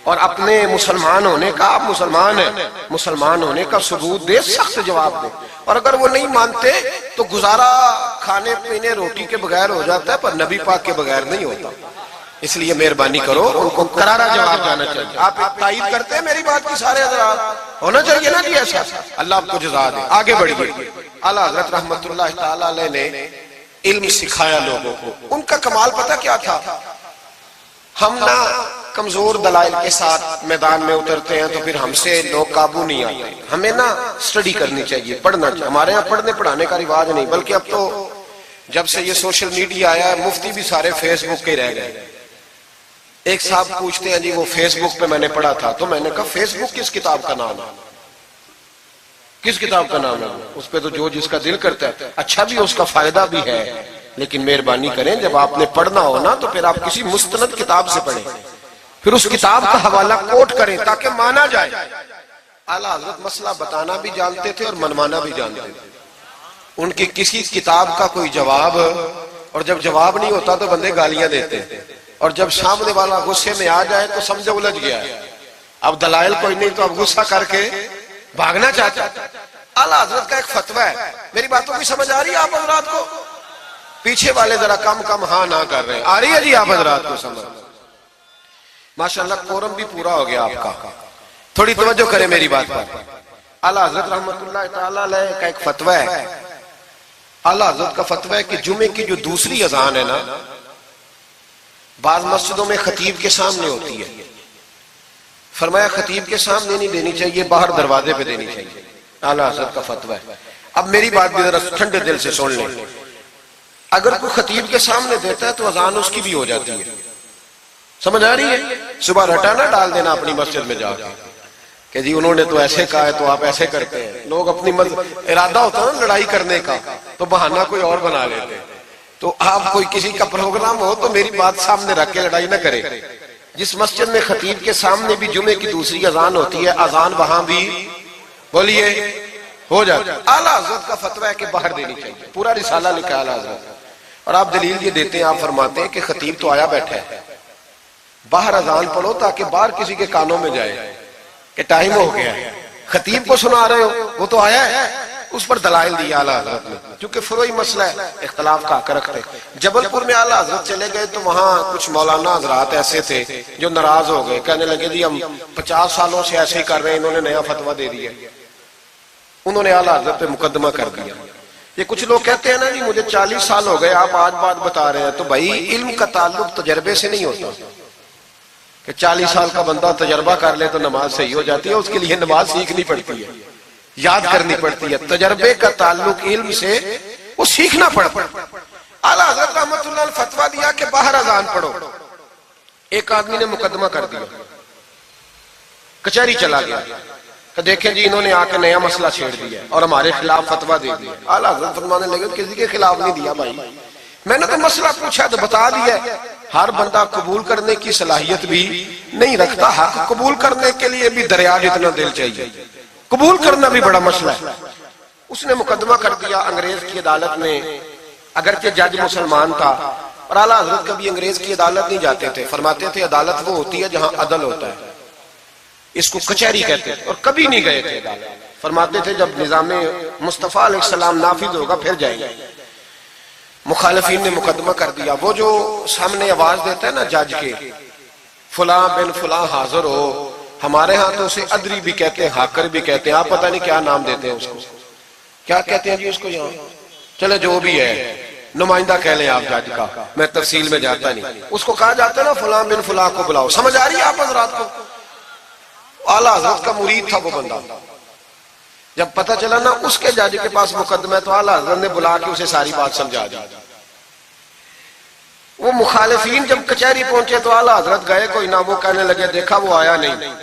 اور اپنے مسلمان ہونے کا، آپ مسلمان ہیں، مسلمان ہونے کا ثبوت دے، سخت جواب دے۔ اور اگر وہ نہیں مانتے تو گزارا کھانے پینے روٹی کے بغیر ہو جاتا ہے، پر نبی پاک کے بغیر نہیں ہوتا۔ اس لیے مہربانی کرو، ان کو کرارا جواب جانا چاہیے۔ آپ تائید کرتے ہیں میری بات کی سارے حضرات؟ ہونا چاہیے نا جی ایسا۔ اللہ آپ کو جزا دے۔ آگے بڑھیے۔ اعلیٰ حضرت رحمت اللہ تعالی علیہ نے علم سکھایا لوگوں کو۔ ان کا کمال پتہ کیا تھا؟ ہم نہ کمزور دلائل کے ساتھ میدان میں اترتے ہیں تو پھر ہم سے لوگ قابو نہیں آتے، ہمیں نہ سٹڈی کرنی چاہیے، پڑھنا چاہیے۔ ہمارے یہاں پڑھنے پڑھانے کا رواج نہیں، بلکہ اب تو جب سے یہ سوشل میڈیا آیا ہے مفتی بھی سارے فیس بک کے رہ گئے۔ ایک صاحب پوچھتے ہیں جی وہ فیس بک پہ میں نے پڑھا تھا، تو میں نے کہا فیس بک کس کتاب کا نام ہے؟ کس کتاب کا نام ہے؟ اس پہ تو جو جس کا دل کرتا ہے، اچھا بھی اس کا فائدہ بھی ہے، لیکن مہربانی کریں جب آپ نے پڑھنا ہو نا تو پھر آپ کسی مستند کتاب سے پڑھیں، پھر اس کتاب کا حوالہ کوٹ کریں تاکہ مانا جائے۔ اعلیٰ حضرت مسئلہ بتانا بھی جانتے تھے اور منوانا بھی جانتے تھے۔ ان کی کسی کتاب کا کوئی جواب، اور جب جواب نہیں ہوتا تو بندے گالیاں دیتے ہیں، اور جب سامنے والا غصے میں آ جائے تو سمجھے الجھ گیا ہے، اب دلائل کوئی نہیں تو اب غصہ کر کے بھاگنا چاہتا ہے۔ اعلیٰ حضرت کا ایک فتویٰ ہے، میری باتوں کی سمجھ آ رہی ہے آپ حضرات کو؟ پیچھے والے ذرا کم کم ہاں نہ کر رہے ہیں، آ رہی ہے جی آپ حضرات کو سمجھ؟ ماشاءاللہ کورم بھی پورا ہو گیا آپ کا، تھوڑی توجہ کریں میری بات پر۔ اعلیٰ حضرت رحمت اللہ تعالی علیہ کا ایک فتویٰ ہے، اعلیٰ حضرت کا فتویٰ ہے کہ جمعے کی جو دوسری اذان ہے نا، بعض مسجدوں میں خطیب کے سامنے ہوتی ہے، فرمایا خطیب کے سامنے نہیں دینی چاہیے، باہر دروازے پہ دینی چاہیے، اعلیٰ حضرت کا فتویٰ ہے۔ اب میری بات بھی ذرا ٹھنڈے دل سے سن لیں، اگر کوئی خطیب کے سامنے دیتا ہے تو اذان اس کی بھی ہو جاتی ہے، سمجھ آ رہی ہے؟ صبح رٹا نہ ڈال دینا اپنی مسجد میں جا کے کہ جی انہوں نے تو ایسے کہا ہے تو آپ ایسے کرتے ہیں۔ لوگ اپنی ارادہ ہوتا ہے نا لڑائی کرنے کا تو بہانہ کوئی اور بنا لیتے، تو آپ کوئی کسی کا پروگرام ہو تو میری بات سامنے رکھ کے لڑائی نہ کرے۔ جس مسجد میں خطیب کے سامنے بھی جمعے کی دوسری اذان ہوتی ہے، اذان وہاں بھی بولیے ہو جاتا ہے۔ اعلیٰ حضرت کا فتویٰ ہے کہ باہر دینی چاہیے، پورا رسالہ لکھا ہے اعلیٰ حضرت، اور آپ دلیل یہ دیتے ہیں، آپ فرماتے ہیں کہ خطیب تو آیا بیٹھا ہے، باہر اذان پڑھو تاکہ باہر کسی کے کانوں میں جائے کہ ٹائم ہو گیا ہے، خطیب کو سنا رہے ہو، وہ تو آیا ہے۔ اس پر دلائل دیا اعلیٰ حضرت نے، کیونکہ فروعی مسئلہ ہے، اختلاف کا حق رکھتے۔ جبل پور میں اعلیٰ حضرت چلے گئے تو وہاں کچھ مولانا حضرات ایسے تھے جو ناراض ہو گئے، کہنے لگے جی ہم 50 سالوں سے ایسے ہی کر رہے ہیں، انہوں نے نیا فتویٰ دے دیا، انہوں نے اعلیٰ حضرت پہ مقدمہ کر دیا۔ یہ کچھ لوگ کہتے ہیں نا جی مجھے 40 سال ہو گئے، آپ آج بات بتا رہے ہیں، تو بھائی علم کا تعلق تجربے سے نہیں ہوتا کہ 40 سال کا بندہ تجربہ کر لے تو نماز صحیح ہو جاتی ہے، اس کے لیے نماز سیکھنی پڑتی ہے، یاد کرنی پڑتی ہے۔ تجربے کا تعلق علم سے وہ سیکھنا پڑتا ہے۔ اعلیٰ حضرت رحمت اللہ نے فتویٰ دیا کہ باہر اذان پڑھو، ایک آدمی نے مقدمہ کر دیا، کچہری چلا گیا کہ دیکھیں جی انہوں نے آ کے نیا مسئلہ چھیڑ دیا اور ہمارے خلاف فتویٰ دے دیا۔ اعلیٰ حضرت فرمانے لگے کسی کے خلاف نہیں دیا بھائی، میں نے تو مسئلہ پوچھا تو بتا دیا۔ ہر بندہ قبول کرنے کی صلاحیت بھی نہیں رکھتا، حق قبول کرنے کے لیے بھی دریا جتنا دل چاہیے، قبول کرنا بھی بڑا مسئلہ ہے۔ اس نے مقدمہ کر دیا انگریز کی عدالت میں، اگرچہ جج مسلمان تھا، اور اعلیٰ حضرت کبھی انگریز کی عدالت نہیں جاتے تھے، فرماتے تھے عدالت وہ ہوتی ہے جہاں عدل ہوتا ہے، اس کو کچہری کہتے تھے، اور کبھی نہیں گئے تھے عدالت۔ فرماتے تھے جب نظام مصطفیٰ علیہ السلام نافذ ہوگا پھر جائیں گے۔ مخالفین نے مقدمہ کر دیا، وہ جو سامنے آواز دیتا ہے نا جج کے، فلاں بن فلاں حاضر ہو، ہمارے ہاں تو اسے ادری بھی کہتے ہیں، حاکر بھی کہتے ہیں، آپ پتہ نہیں کیا نام دیتے ہیں اس کو، کیا کہتے ہیں جی اس کو یہاں، چلے جو بھی ہے نمائندہ کہہ لیں آپ جج کا، میں تفصیل میں جاتا نہیں، اس کو کہا جاتا ہے نا فلاں بن فلاں کو بلاؤ۔ سمجھ آ رہی ہے آپ حضرات کو؟ اعلیٰ حضرت کا مرید تھا وہ بندہ، جب پتہ چلا نا اس کے جج کے پاس مقدمہ ہے تو اعلیٰ حضرت نے بلا کے اسے ساری بات سمجھا دی۔ وہ مخالفین جب کچہری پہنچے تو اعلیٰ حضرت گئے کوئی نہ، وہ کہنے لگے دیکھا وہ آیا نہیں،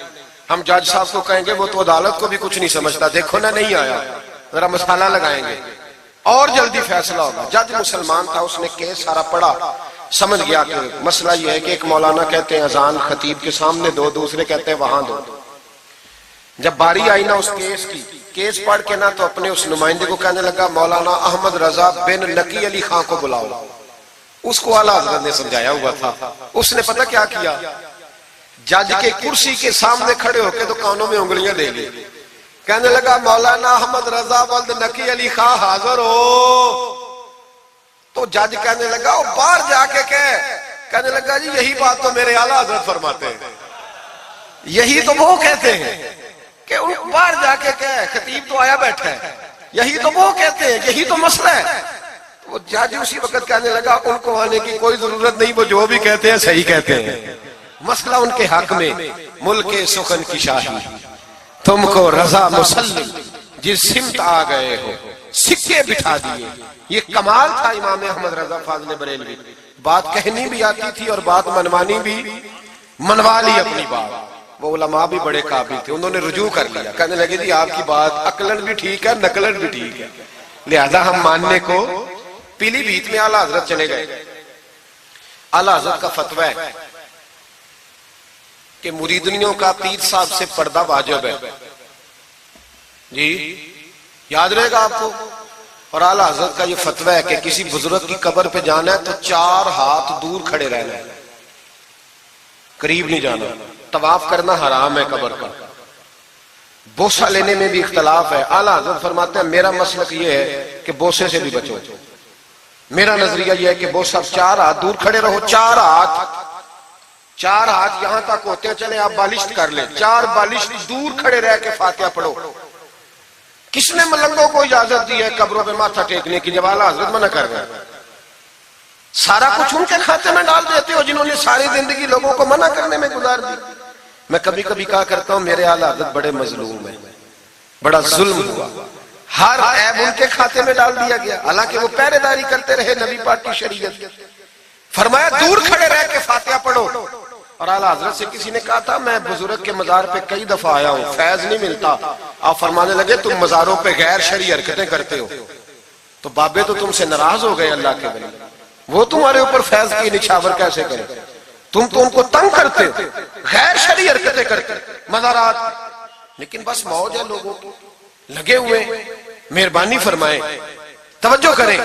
ہم جج صاحب کو کہیں گے وہ تو عدالت کو بھی کچھ نہیں سمجھتا، دیکھو نا نہیں آیا، ذرا مسئلہ لگائیں گے اور جلدی فیصلہ ہوگا۔ جج مسلمان تھا، اس نے کیس سارا پڑھا، سمجھ گیا کہ مسئلہ یہ ہے کہ ایک مولانا کہتے ہیں اذان خطیب کے سامنے دو، دوسرے کہتے ہیں وہاں دو۔ جب باری آئی نا اس کیس کی، کیس پڑھ کے نا تو اپنے اس نمائندے کو کہنے لگا مولانا احمد رضا بن نقی علی خان کو بلاؤ۔ اس کو اعلیٰ حضرت نے سمجھایا ہوا تھا، اس نے پتہ کیا کیا، جج کے کرسی کے سامنے کھڑے ہو کے تو کانوں میں انگلیاں دے لی، کہنے لگا مولانا احمد رضا ولد نقی علی خان حاضر ہو۔ تو جج کہنے لگا وہ باہر جا کے کہنے لگا جی یہی بات تو میرے اعلیٰ حضرت فرماتے ہیں، یہی تو وہ کہتے ہیں کہ ان باہر جا کے خطیب تو آیا بیٹھا ہے، یہی تو وہ کہتے ہیں، یہی تو مسئلہ ہے۔ وہ جج اسی وقت کہنے لگا ان کو آنے کی کوئی ضرورت نہیں، وہ جو بھی کہتے ہیں صحیح کہتے ہیں، مسئلہ ان کے حق میں ملک سخن کی شاہی، تم کو رضا مسلم جس سمت آ گئے ہو سکے بٹھا دیے۔ یہ کمال تھا امام احمد رضا فاضل بریلوی، بات کہنی بھی آتی تھی اور بات منوانی بھی، منوا لی اپنی بات۔ وہ علماء بھی بڑے قابل تھے، انہوں نے رجوع کر لیا، کہنے لگے جی آپ کی بات عقلن بھی ٹھیک ہے نقلن بھی ٹھیک ہے، لہذا ہم ماننے کو۔ پیلی بھیت میں اعلیٰ حضرت چلے گئے، اعلیٰ حضرت کا فتویٰ ہے کہ مریدنیوں کا پیر صاحب سے پردہ واجب ہے، جی یاد رہے گا آپ کو۔ اور اعلیٰ حضرت کا یہ فتویٰ ہے کہ کسی بزرگ کی قبر پہ جانا ہے تو 4 ہاتھ دور کھڑے رہنا ہے، قریب نہیں جانا، طواف کرنا حرام ہے قبر پر، بوسہ لینے میں بھی اختلاف ہے۔ اعلیٰ حضرت فرماتے ہیں میرا مسلک یہ ہے کہ بوسے سے بھی بچو، میرا نظریہ یہ ہے کہ بوسہ 4 ہاتھ دور کھڑے رہو، 4 ہاتھ یہاں تک ہوتے ہیں، چلے آپ بالشت کر لیں، 4 بالشت دور کھڑے رہ کے فاتحہ پڑھو، کس نے ملنگوں کو اجازت دی ہے قبروں پہ ماتھا ٹیکنے کی جب اعلیٰ حضرت منع کر رہے ہیں؟ سارا کچھ ان کے کھاتے میں ڈال دیتے ہو جنہوں نے ساری زندگی لوگوں کو منع کرنے میں گزار دی. میں کبھی کبھی کہا کرتا ہوں میرے اعلیٰ حضرت بڑے مظلوم ہیں، بڑا ظلم ہوا، ہر عیب ان کے کھاتے میں ڈال دیا گیا، حالانکہ وہ پہرے داری کرتے رہے نبی پاک کی شریعت. فرمایا دور کھڑے رہ کے فاتحہ پڑھو. اور اعلیٰ حضرت سے کسی نے کہا تھا میں بزرگ کے مزار پہ کئی دفعہ آیا ہوں، فیض نہیں ملتا. آپ فرمانے لگے تم مزاروں پہ غیر شرعی حرکتیں کرتے ہو. تو بابے تو تم سے ناراض ہو گئے اللہ کے ولی، وہ تمہارے اوپر فیض کی نچھاور کیسے کریں؟ تم تو ان کو تنگ کرتے ہو، غیر شرعی حرکتیں کرتے مزارات. لیکن بس موج ہے لوگوں کو لگے ہوئے. مہربانی فرمائیں، توجہ کریں.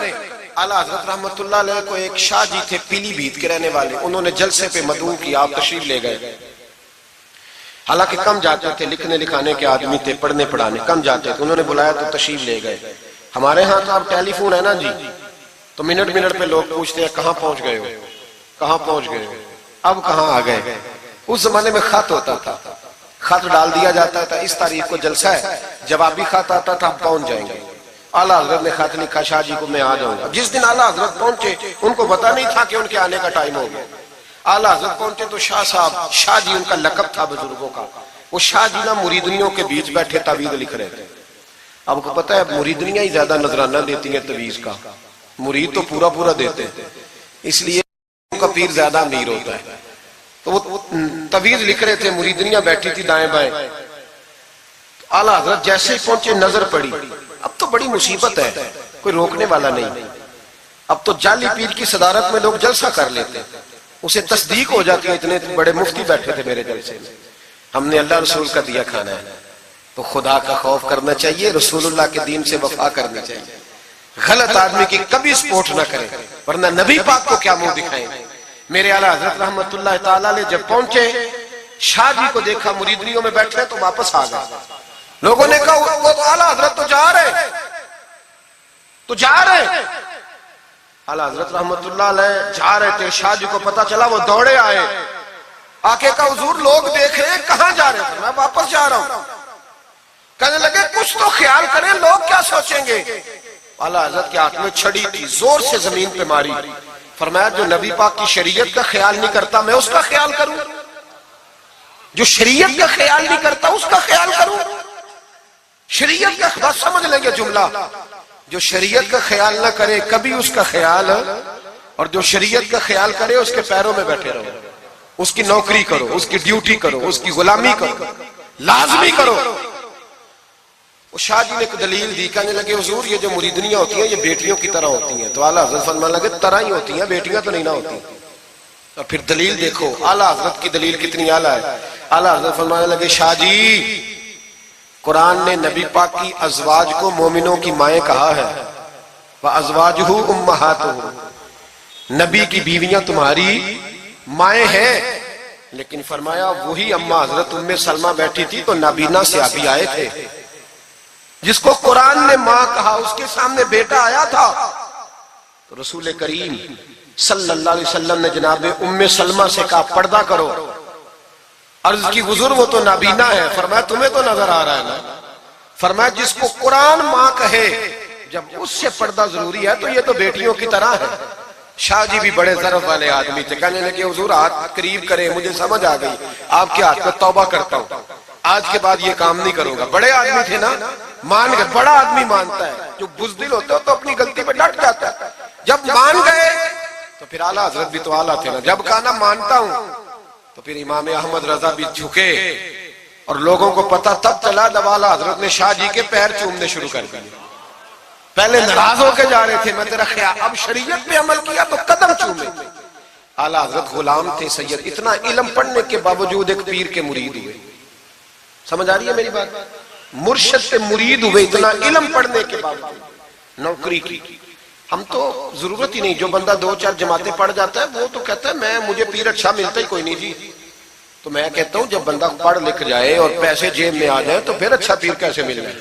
اعلیٰ حضرت رحمت اللہ علیہ کو ایک شاہ جی تھے پیلی بھیت کے رہنے والے، انہوں نے جلسے پہ مدعو کیا، آپ تشریف لے گئے. حالانکہ کم جاتے تھے، لکھنے لکھانے کے آدمی تھے، پڑھنے پڑھانے کم جاتے تھے. انہوں نے بلایا تو تشریف لے گئے. ہمارے ہاں تو اب ٹیلی فون ہے نا جی، تو منٹ منٹ پہ لوگ پوچھتے ہیں کہاں پہنچ گئے ہو، کہاں پہنچ گئے ہو، اب کہاں آ گئے. اس زمانے میں خط ہوتا تھا، خط ڈال دیا جاتا تھا اس تاریخ کو جلسہ ہے، جوابی خط آتا تھا ہم پہنچ جائیں گے. اعلیٰ حضرت نے خط لکھا شاہ جی کو میں آ جاؤں گا. جس دن اعلیٰ حضرت پہنچے ان کو پتا نہیں تھا کہ ان کے آنے کا ٹائم ہو گیا. اعلیٰ حضرت پہنچے تو شاہ صاحب، شاہ جی ان کا لقب تھا بزرگوں کا، وہ شاہ جی نا مریدنیوں کے بیچ بیٹھے تعویذ لکھ رہے تھے. آپ کو پتا ہے مریدنیاں ہی زیادہ نذرانہ دیتی ہیں تعویذ کا، مرید تو پورا پورا دیتے ہیں، اس لیے ان کا پیر زیادہ امیر ہوتا ہے. تو وہ تعویذ لکھ رہے تھے، مریدنیاں بیٹھی تھی دائیں بائیں. اعلیٰ حضرت جیسے ہی پہنچے نظر پڑی. اب تو بڑی مصیبت ہے، کوئی روکنے والا نہیں. اب تو جعلی پیر کی صدارت میں لوگ جلسہ کر لیتے، اسے تصدیق ہو جاتی ہے. اتنے بڑے مفتی بیٹھے تھے میرے جلسے میں، ہم نے اللہ رسول کا دیا کھانا ہے. تو خدا کا خوف کرنا چاہیے، رسول اللہ کے دین سے وفا کرنا چاہیے. غلط آدمی کی کبھی سپورٹ نہ کریں، ورنہ نبی پاک کو کیا منہ دکھائیں. میرے اعلیٰ حضرت رحمت اللہ تعالیٰ نے جب پہنچے، شاہ جی کو دیکھا مریدنیوں میں بیٹھے تو واپس آ گئے. لوگوں نے کہا وہ تو اعلیٰ حضرت تو جا رہے، تو جا رہے. اعلیٰ حضرت رحمت اللہ علیہ جا رہے تھے، شاہ جی کو پتا چلا وہ دوڑے آئے. آ کے کہا حضور لوگ دیکھ رہے ہیں، کہاں جا رہے تھے؟ میں واپس جا رہا ہوں. کہنے لگے کچھ تو خیال کریں، لوگ کیا سوچیں گے. اعلیٰ حضرت کے ہاتھ میں چھڑی تھی، زور سے زمین پہ ماری. فرمایا جو نبی پاک کی شریعت کا خیال نہیں کرتا میں اس کا خیال کروں، جو شریعت کا خیال نہیں کرتا اس کا خیال کروں. شریعت کا بات سمجھ لیں گے جملہ، جو شریعت کا خیال نہ کرے کبھی اس کا خیال، اور جو شریعت کا خیال کرے اس کے پیروں میں بیٹھے رہو، اس کی نوکری کرو، اس کی ڈیوٹی کرو، اس کی غلامی کرو، لازمی کرو. وہ شاہ جی نے ایک دلیل دی، کہنے لگے حضور یہ جو مریدنیاں ہوتی ہیں یہ بیٹیوں کی طرح ہوتی ہیں. تو اعلیٰ حضرت فرمانے لگے طرح ہی ہوتی ہیں، بیٹیاں تو نہیں نہ ہوتی. اور پھر دلیل دیکھو، اعلیٰ حضرت کی دلیل کتنی اعلیٰ ہے. اعلیٰ حضرت فرمانے لگے شاہ جی قرآن نے نبی پاک کی ازواج کو مومنوں کی مائیں کہا ہے، وَأَزْوَاجُهُ أُمَّهَاتُهُ، نبی کی بیویاں تمہاری مائیں ہیں. لیکن فرمایا وہی اماں حضرت ام سلمہ بیٹھی تھی تو نابینا صحابی آئے تھے، جس کو قرآن نے ماں کہا اس کے سامنے بیٹا آیا تھا. تو رسول کریم صلی اللہ علیہ وسلم نے جناب ام سلمہ سے کہا پردہ کرو. عرض کی حضور وہ تو نابینا ہے. فرمایا تمہیں تو نظر آ رہا ہے نا. فرمایا جس کو قرآن ماں کہے جب اس سے پردہ ضروری ہے تو یہ تو بیٹیوں کی طرح ہے. شاہ جی بھی بڑے ضرف والے آدمی تھے، کہنے لگے حضور ہاتھ قریب کریں، مجھے سمجھ آ گئی، آپ کے ہاتھ پہ توبہ کرتا ہوں، آج کے بعد یہ کام نہیں کروں گا. بڑے آدمی تھے نا، مان گئے. بڑا آدمی مانتا ہے، جو بزدل ہوتا ہے تو اپنی غلطی پہ ڈٹ جاتا ہے. جب مان گئے تو پھر اعلیٰ حضرت بھی تو اعلیٰ تھے نا، جب کہا نا مانتا ہوں تو پھر امام احمد رضا بھی جھکے. اور لوگوں کو پتا تب چلا جب اعلیٰ حضرت نے شاہ جی کے پیر چومنے شروع کر دیے. پہلے ناراض ہو کے جا رہے تھے، میں تیرا خیال، اب شریعت پہ عمل کیا تو قدم چومے. اعلیٰ حضرت غلام تھے سید، اتنا علم پڑھنے کے باوجود ایک پیر کے مرید ہوئے. سمجھ آ رہی ہے میری بات؟ مرشد کے مرید ہوئے اتنا علم پڑھنے کے باوجود. نوکری کی ہم تو ضرورت ہی نہیں، جو بندہ 2-4 جماعتیں پڑھ جاتا ہے وہ تو کہتا ہے مجھے پیر اچھا ملتا ہی کوئی نہیں جی. تو میں کہتا ہوں جب بندہ پڑھ لکھ جائے اور پیسے جیب میں آ جائے تو پھر اچھا پیر کیسے مل جائے؟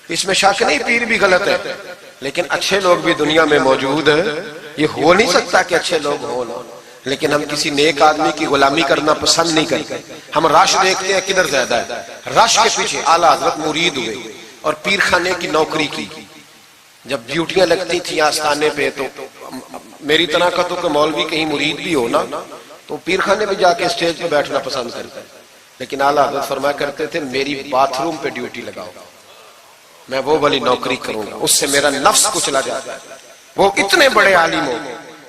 اس میں شک نہیں، پیر بھی غلط ہے، لیکن اچھے لوگ بھی دنیا میں موجود ہیں. یہ ہو نہیں سکتا کہ اچھے لوگ ہوں، لیکن ہم کسی نیک آدمی کی غلامی کرنا پسند نہیں کرتے. ہم رش دیکھتے ہیں کدھر زیادہ ہے، رش کے پیچھے. اعلیٰ حضرت مرید ہوئے اور پیر خانے کی نوکری کی. جب ڈیوٹیاں لگتی تھیں آستانے پہ تو میری طرح کا تو کہ مولوی کہیں مرید بھی ہو نا تو پیر خانے پہ جا کے اسٹیج پہ بیٹھنا پسند کرتا ہے. لیکن اعلیٰ حضرت فرمایا کرتے تھے میری باتھ روم پہ ڈیوٹی لگاؤ, میں وہ والی نوکری کروں گا, اس سے میرا نفس کچلا جاتا ہے. وہ اتنے بڑے عالم ہو,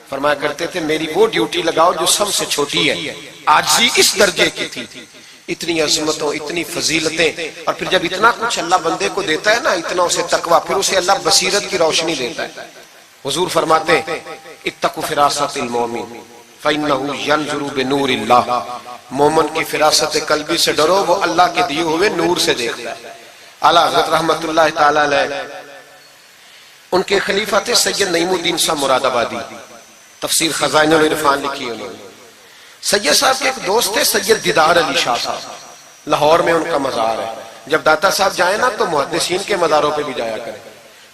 فرمایا کرتے تھے میری وہ ڈیوٹی لگاؤ جو سب سے چھوٹی ہے. عاجزی اس درجے کی تھی, اتنی عظمتوں, اتنی فضیلتیں, اور پھر جب اتنا کچھ اللہ بندے کو دیتا ہے نا, اتنا اسے تقویٰ, پھر اسے اللہ بصیرت کی روشنی دیتا ہے. حضور فرماتے ہیں اتقوا فراست المومن فإنہ ینظر بنور اللہ, مومن کی فراست قلبی سے ڈرو, وہ اللہ کے دیے ہوئے نور سے دیکھتا ہے. اعلیٰ حضرت رحمت اللہ تعالی علیہ, ان کے خلیفہ تھے سید نعیم الدین صاحب مراد آبادی, تفسیر خزائن العرفان لکھی انہوں نے. سید صاحب کے ایک دوست تھے سید دیدار علی شاہ صاحب, لاہور میں ان کا مزار ہے. جب داتا صاحب جائیں نا تو محدثین کے مزاروں پہ بھی جایا کریں,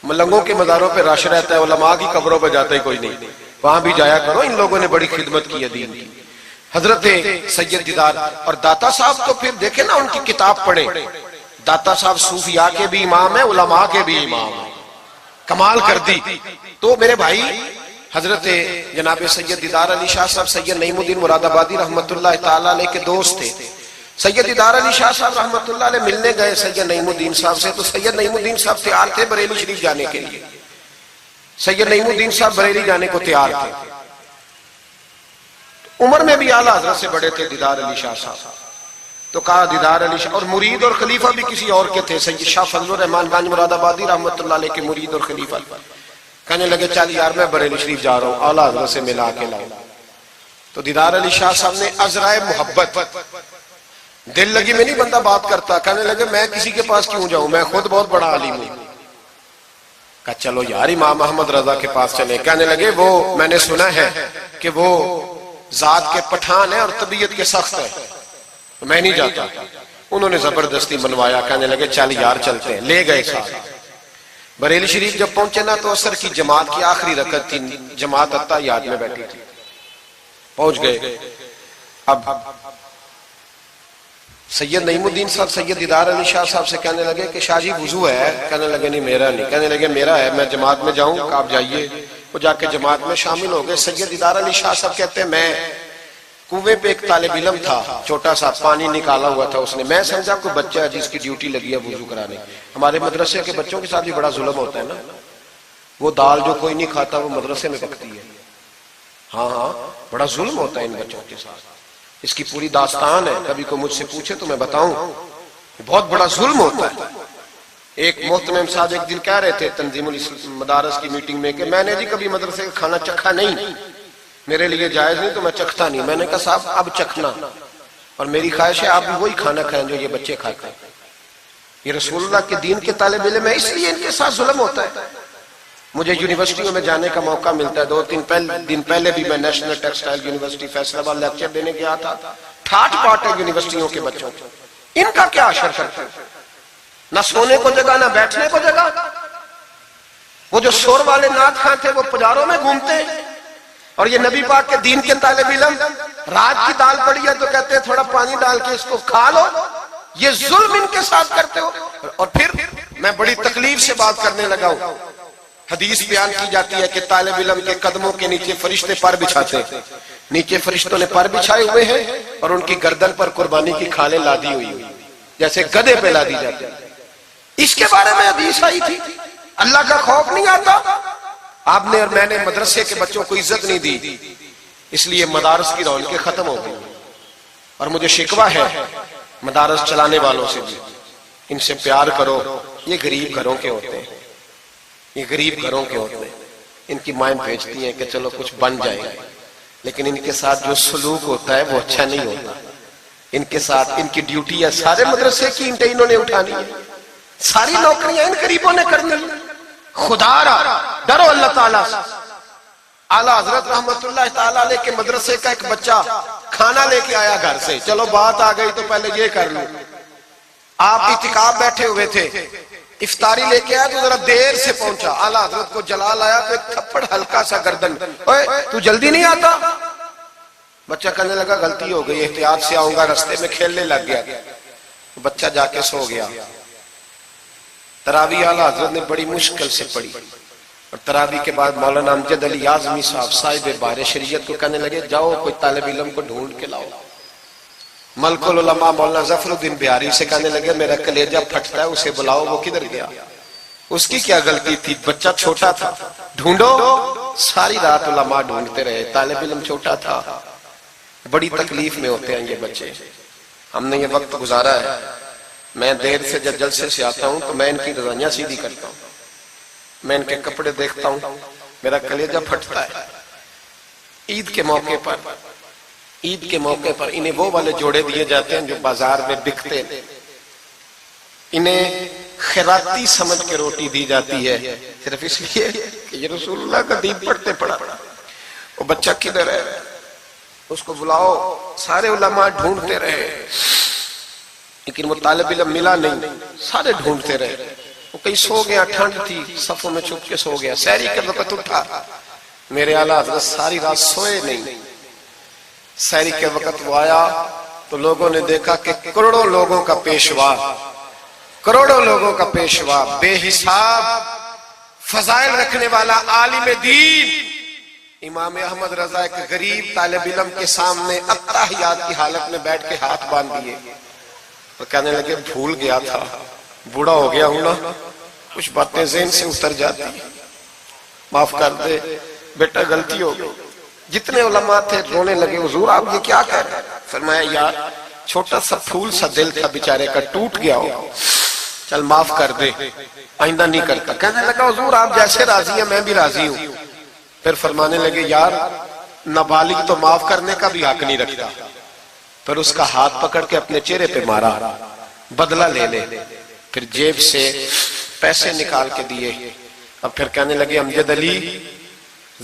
ملنگوں کے مزاروں پہ رش رہتا ہے, علماء کی قبروں پہ جاتا ہی کوئی نہیں, وہاں بھی جایا کرو, ان لوگوں نے بڑی خدمت کی ہے دین کی. حضرت سید دیدار اور داتا صاحب تو پھر دیکھیں نا ان کی کتاب پڑھیں, داتا صاحب صوفیاء کے بھی امام ہیں, علماء کے بھی امام ہیں, کمال کر دی. تو میرے بھائی حضرت جناب سید دیدار علی شاہ صاحب سید نعیم الدین مراد آبادی رحمت اللہ تعالیٰ علیہ کے دوست تھے. سید دیدار علی شاہ صاحب رحمت اللہ علیہ ملنے گئے سید نعیم الدین صاحب سے, تو سید نعیم الدین صاحب تیار تھے بریلی شریف جانے کے لیے. سید نعیم الدین صاحب بریلی جانے کو تیار تھے. عمر میں بھی اعلیٰ حضرت سے بڑے تھے دیدار علی شاہ صاحب. تو کہا دیدار علی شاہ, اور مرید اور خلیفہ بھی کسی اور کے تھے, سید شاہ فضل الرحمان گنج مراد آبادی رحمت اللہ علیہ کے مرید اور خلیفہ. کہنے لگے چل یار میں بریلی شریف جا رہا ہوں, اعلیٰ حضرت سے ملا کے لاؤ. تو دیدار علی شاہ صاحب نے عذرائے محبت, دل لگی میں نہیں بندہ بات کرتا, کہنے لگے میں کسی کے پاس کیوں جاؤں, میں خود بہت بڑا عالم ہوں. کہا چلو یار امام احمد رضا کے پاس چلے. کہنے لگے وہ میں نے سنا ہے کہ وہ ذات کے پٹھان ہے اور طبیعت کے سخت ہے, میں نہیں جاتا. انہوں نے زبردستی منوایا, کہنے لگے چل یار چلتے ہیں. لے گئے ساتھ. بریلی شریف جب پہنچے نا تو عصر کی جماعت کی آخری رکعت تھی, جماعت اتحیات میں بیٹھی تھی. پہنچ گئے. اب سید نعیم الدین صاحب سید دیدار علی شاہ صاحب سے کہنے لگے کہ شاہ جی وضو ہے؟ کہنے لگے نہیں میرا نہیں. کہنے لگے میرا ہے, میں جماعت میں جاؤں؟ کہ آپ جائیے. وہ جا کے جماعت میں شامل ہو گئے. سید دیدار علی شاہ صاحب کہتے ہیں میں کنویں پہ ایک طالب علم تھا, چھوٹا سا پانی نکالا ہوا تھا اس نے, میں سمجھا کوئی بچہ ہے جس کی ڈیوٹی لگی ہے وضو کرانے. ہمارے مدرسے کے بچوں کے ساتھ بھی بڑا ظلم ہوتا ہے نا, وہ دال جو کوئی نہیں کھاتا وہ مدرسے میں پکتی ہے. ہاں بڑا ظلم ہوتا ہے ان بچوں کے ساتھ. اس کی پوری داستان ہے, کبھی کو مجھ سے پوچھے تو میں بتاؤں. بہت بڑا ظلم ہوتا ہے. ایک محترم صاحب ایک دن کہہ رہے تھے تنظیم المدارس کی میٹنگ میں کہ میں نے جی کبھی مدرسے کا کھانا چکھا نہیں, میرے لیے جائز نہیں تو میں چکھتا نہیں. میں نے کہا صاحب اب چکھنا, اور میری خواہش ہے آپ بھی وہی کھانا کھائیں جو یہ بچے کھاتے ہیں. یہ رسول اللہ کے دین کے طالب علم ہے, اس لیے ان کے ساتھ ظلم ہوتا ہے. مجھے یونیورسٹیوں میں جانے کا موقع ملتا ہے. 2-3 دن پہلے بھی میں نیشنل ٹیکسٹائل یونیورسٹی فیصل آباد لیکچر دینے گیا تھا. ٹھاٹ پاٹ ہے یونیورسٹیوں کے بچوں, ان کا کیا اثر کرتا ہے؟ نہ سونے کو جگہ نہ بیٹھنے کو جگہ. وہ جو شور والے نعت خواں تھے وہ پجاروں میں گھومتے ہیں, اور یہ نبی پاک کے دین کے طالب علم رات کی دال پڑی ہے تو کہتے ہیں تھوڑا پانی ڈال کے اس کو کھا لو. یہ ظلم ان کے ساتھ کرتے ہو. اور پھر میں بڑی تکلیف سے بات کرنے لگا ہوں. حدیث بیان کی جاتی ہے کہ طالب علم کے قدموں کے نیچے فرشتے پر بچھاتے ہیں. نیچے فرشتوں نے پر بچھائے ہوئے ہیں اور ان کی گردن پر قربانی کی کھالیں لادی ہوئی ہوئی جیسے گدے پہ لادی جاتی. اس کے بارے میں حدیث آئی تھی. اللہ کا خوف نہیں آتا. آپ نے اور میں نے مدرسے کے بچوں کو عزت نہیں دی, اس لیے مدارس کی رونقیں ختم ہو گئی. اور مجھے شکوہ ہے مدارس چلانے والوں سے بھی, ان سے پیار کرو. یہ غریب گھروں کے ہوتے ہیں, یہ غریب گھروں کے ہوتے ہیں. ان کی مائیں بھیجتی ہیں کہ چلو کچھ بن جائے گا, لیکن ان کے ساتھ جو سلوک ہوتا ہے وہ اچھا نہیں ہوتا. ان کے ساتھ ان کی ڈیوٹی ہے سارے مدرسے کی اینٹیں انہوں نے اٹھانی ہے, ساری نوکریاں ان غریبوں نے کرنی. خدا را ڈرو اللہ تعالیٰ سے. اعلیٰ حضرت رحمت اللہ تعالیٰ علیہ کے مدرسے کا ایک بچہ کھانا لے کے آیا گھر سے. چلو بات آ گئی تو پہلے یہ کر لوں. آپ اعتکاف بیٹھے ہوئے تھے, افطاری لے کے آیا تو ذرا دیر سے پہنچا. اعلیٰ حضرت کو جلال آیا تو ایک تھپڑ ہلکا سا گردن, اوے تو جلدی نہیں آتا؟ بچہ کہنے لگا غلطی ہو گئی, احتیاط سے آؤں گا. رستے میں کھیلنے لگ گیا. بچہ جا کے سو گیا. تراویح اعلیٰ حضرت نے بڑی مشکل سے پڑھی، اور تراویح کے بعد مولانا امجد علی اعظمی صاحب صاحب بار شریعت کو کہنے لگے جاؤ کوئی طالب علم کو ڈھونڈ کے لاؤ۔ ملک العلماء مولانا ظفر الدین بہاری سے کہنے لگے میرا کلیجہ پھٹتا ہے، اسے بلاؤ، وہ کدھر گیا؟ اس کی کیا غلطی تھی؟ بچہ چھوٹا تھا، ڈھونڈو۔ ساری رات علماء ڈھونڈتے رہے، طالب علم چھوٹا تھا۔ بڑی تکلیف میں ہوتے ہیں یہ بچے۔ ہم نے یہ وقت گزارا ہے، میں دیر سے جب جلسے سے آتا ہوں تو میں ان کی رضائیاں سیدھی کرتا ہوں، میں ان کے کپڑے دیکھتا ہوں، میرا کلیجہ پھٹتا ہے۔ عید کے موقع پر انہیں وہ والے جوڑے دیے جاتے ہیں جو بازار میں بکتے ہیں، انہیں خیراتی سمجھ کے روٹی دی جاتی ہے صرف اس لیے کہ یہ رسول اللہ کا دین پڑھتے پڑھا۔ وہ بچہ کدھر ہے؟ اس کو بلاؤ۔ سارے علماء ڈھونڈتے رہے لیکن وہ طالب علم ملا نہیں، سارے ڈھونڈتے رہے۔ وہ کہیں سو گیا، ٹھنڈ تھی، صفوں میں چھپ کے سو گیا۔ سحری کے وقت اٹھا، میرے اعلیٰ حضرت ساری رات سوئے نہیں۔ سحری کے وقت وہ آیا تو لوگوں نے دیکھا کہ کروڑوں لوگوں کا پیشوا، بے حساب فضائل رکھنے والا عالم دین امام احمد رضا ایک غریب طالب علم کے سامنے اتحیات کی حالت میں بیٹھ کے ہاتھ باندھ دیے تو کہنے لگے بھول گیا تھا، بوڑھا ہو گیا ہوں نا، کچھ باتیں ذہن سے اتر جاتی، معاف کر دے بیٹا، غلطی ہو گئی۔ جتنے علماء تھے رونے لگے، حضور آپ یہ کیا کہہ رہے ہیں؟ فرمایا یار چھوٹا سا پھول سا دل تھا بیچارے کا، ٹوٹ گیا ہو، چل معاف کر دے، آئندہ نہیں کرتا۔ کہنے لگا حضور آپ جیسے راضی ہیں میں بھی راضی ہوں۔ پھر فرمانے لگے یار نابالغ تو معاف کرنے کا بھی حق نہیں رکھتا۔ پھر اس کا ہاتھ پکڑ کے اپنے چہرے پہ مارا، بدلہ لے لے۔ پھر جیب سے پیسے نکال کے دیے، اب پھر کہنے لگے امجد علی،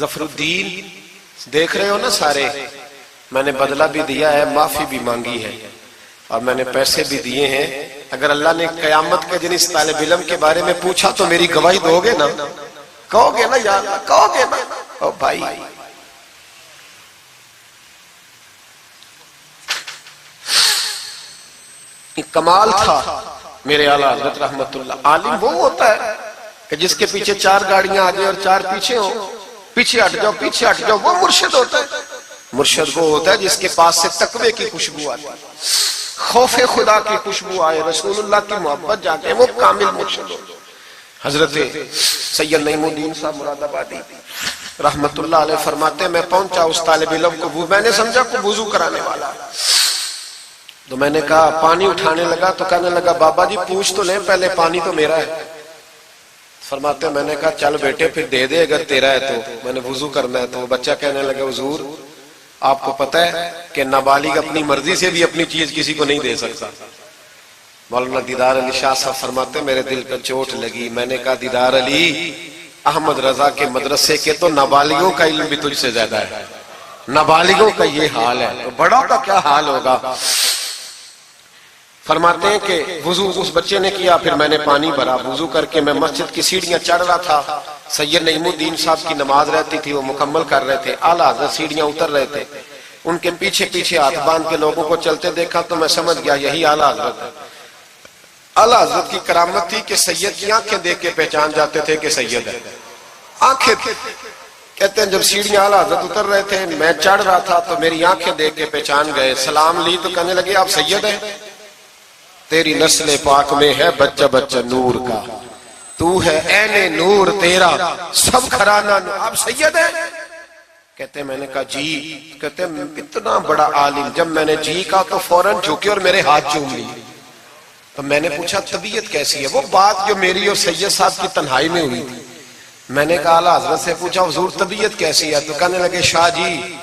ظفر الدین، دیکھ رہے ہو نا سارے، میں نے بدلہ بھی دیا ہے، معافی بھی مانگی ہے، اور میں نے پیسے بھی دیے ہیں۔ اگر اللہ نے قیامت کے دن اس طالب علم کے بارے میں پوچھا تو میری گواہی دو گے نا؟ کہو گے نا یار، کہو گے نا؟ او بھائی، کمال تھا میرے اعلیٰ حضرت رحمت اللہ۔ عالم وہ ہوتا ہے کہ جس کے پیچھے 4 گاڑیاں آگے اور 4 پیچھے ہوں، پیچھے ہٹ جاؤ پیچھے ہٹ جاؤ، وہ مرشد ہوتا ہے۔ مرشد وہ ہوتا ہے جس کے پاس سے تقوی کی خوشبو آتی ہے، خوف خدا کی خوشبو آئے، رسول اللہ کی محبت جاتے، وہ کامل مرشد ہوتا ہے۔ حضرت سید نعیم الدین صاحب مراد آبادی رحمت اللہ علیہ فرماتے ہیں میں پہنچا اس طالب علم کو، میں نے سمجھا کو وضو کرانے والا، تو میں نے کہا پانی اٹھانے لگا تو کہنے لگا بابا جی پوچھ تو لیں پہلے، پانی تو میرا ہے۔ فرماتے ہیں میں نے کہا چل بیٹے پھر دے دے اگر تیرا ہے تو، میں نے وضو کرنا ہے۔ تو وہ بچہ کہنے لگا حضور آپ کو پتہ ہے کہ نابالغ اپنی مرضی سے بھی اپنی چیز کسی کو نہیں دے سکتا۔ مولانا دیدار علی شاہ صاحب فرماتے ہیں میرے دل پر چوٹ لگی، میں نے کہا دیدار علی، احمد رضا کے مدرسے کے تو نابالغوں کا علم بھی تجھ سے زیادہ ہے، نابالغوں کا یہ حال ہے تو بڑوں کا کیا حال ہوگا۔ فرماتے ہیں کہ وضو اس بچے نے کیا، پھر میں نے پانی بھرا، وضو کر کے میں مسجد کی سیڑھیاں چڑھ رہا تھا، سید نعیم الدین صاحب کی نماز رہتی تھی، وہ مکمل کر رہے تھے، اعلیٰ حضرت سیڑھیاں اتر رہے تھے، ان کے پیچھے پیچھے ہاتھ باندھ کے لوگوں کو چلتے دیکھا تو میں سمجھ گیا یہی اعلیٰ حضرت ہے۔ اعلیٰ حضرت کی کرامت تھی کہ سید کی آنکھیں دیکھ کے پہچان جاتے تھے کہ سید ہے، آنکھیں کہتے ہیں جب سیڑھیاں اعلیٰ حضرت اتر رہے تھے میں چڑھ رہا تھا تو میری آنکھیں دیکھ کے پہچان گئے، سلام لی تو کہنے لگے آپ سید ہیں، تیری نسل پاک میں ہے بچہ بچہ نور کا، تو ہے عین نور تیرا سب گھرانہ نور، آپ سید ہیں؟ کہتے ہیں میں نے کہا جی، کہتے ہیں اتنا بڑا عالم، جب میں نے جی کہا تو فوراً جھکے اور میرے ہاتھ چوم لیے۔ تو میں نے پوچھا طبیعت کیسی ہے؟ وہ بات جو میری اور سید صاحب کی تنہائی میں ہوئی تھی، میں نے کہا اعلیٰ حضرت سے پوچھا حضور طبیعت کیسی ہے؟ تو کہنے لگے شاہ جی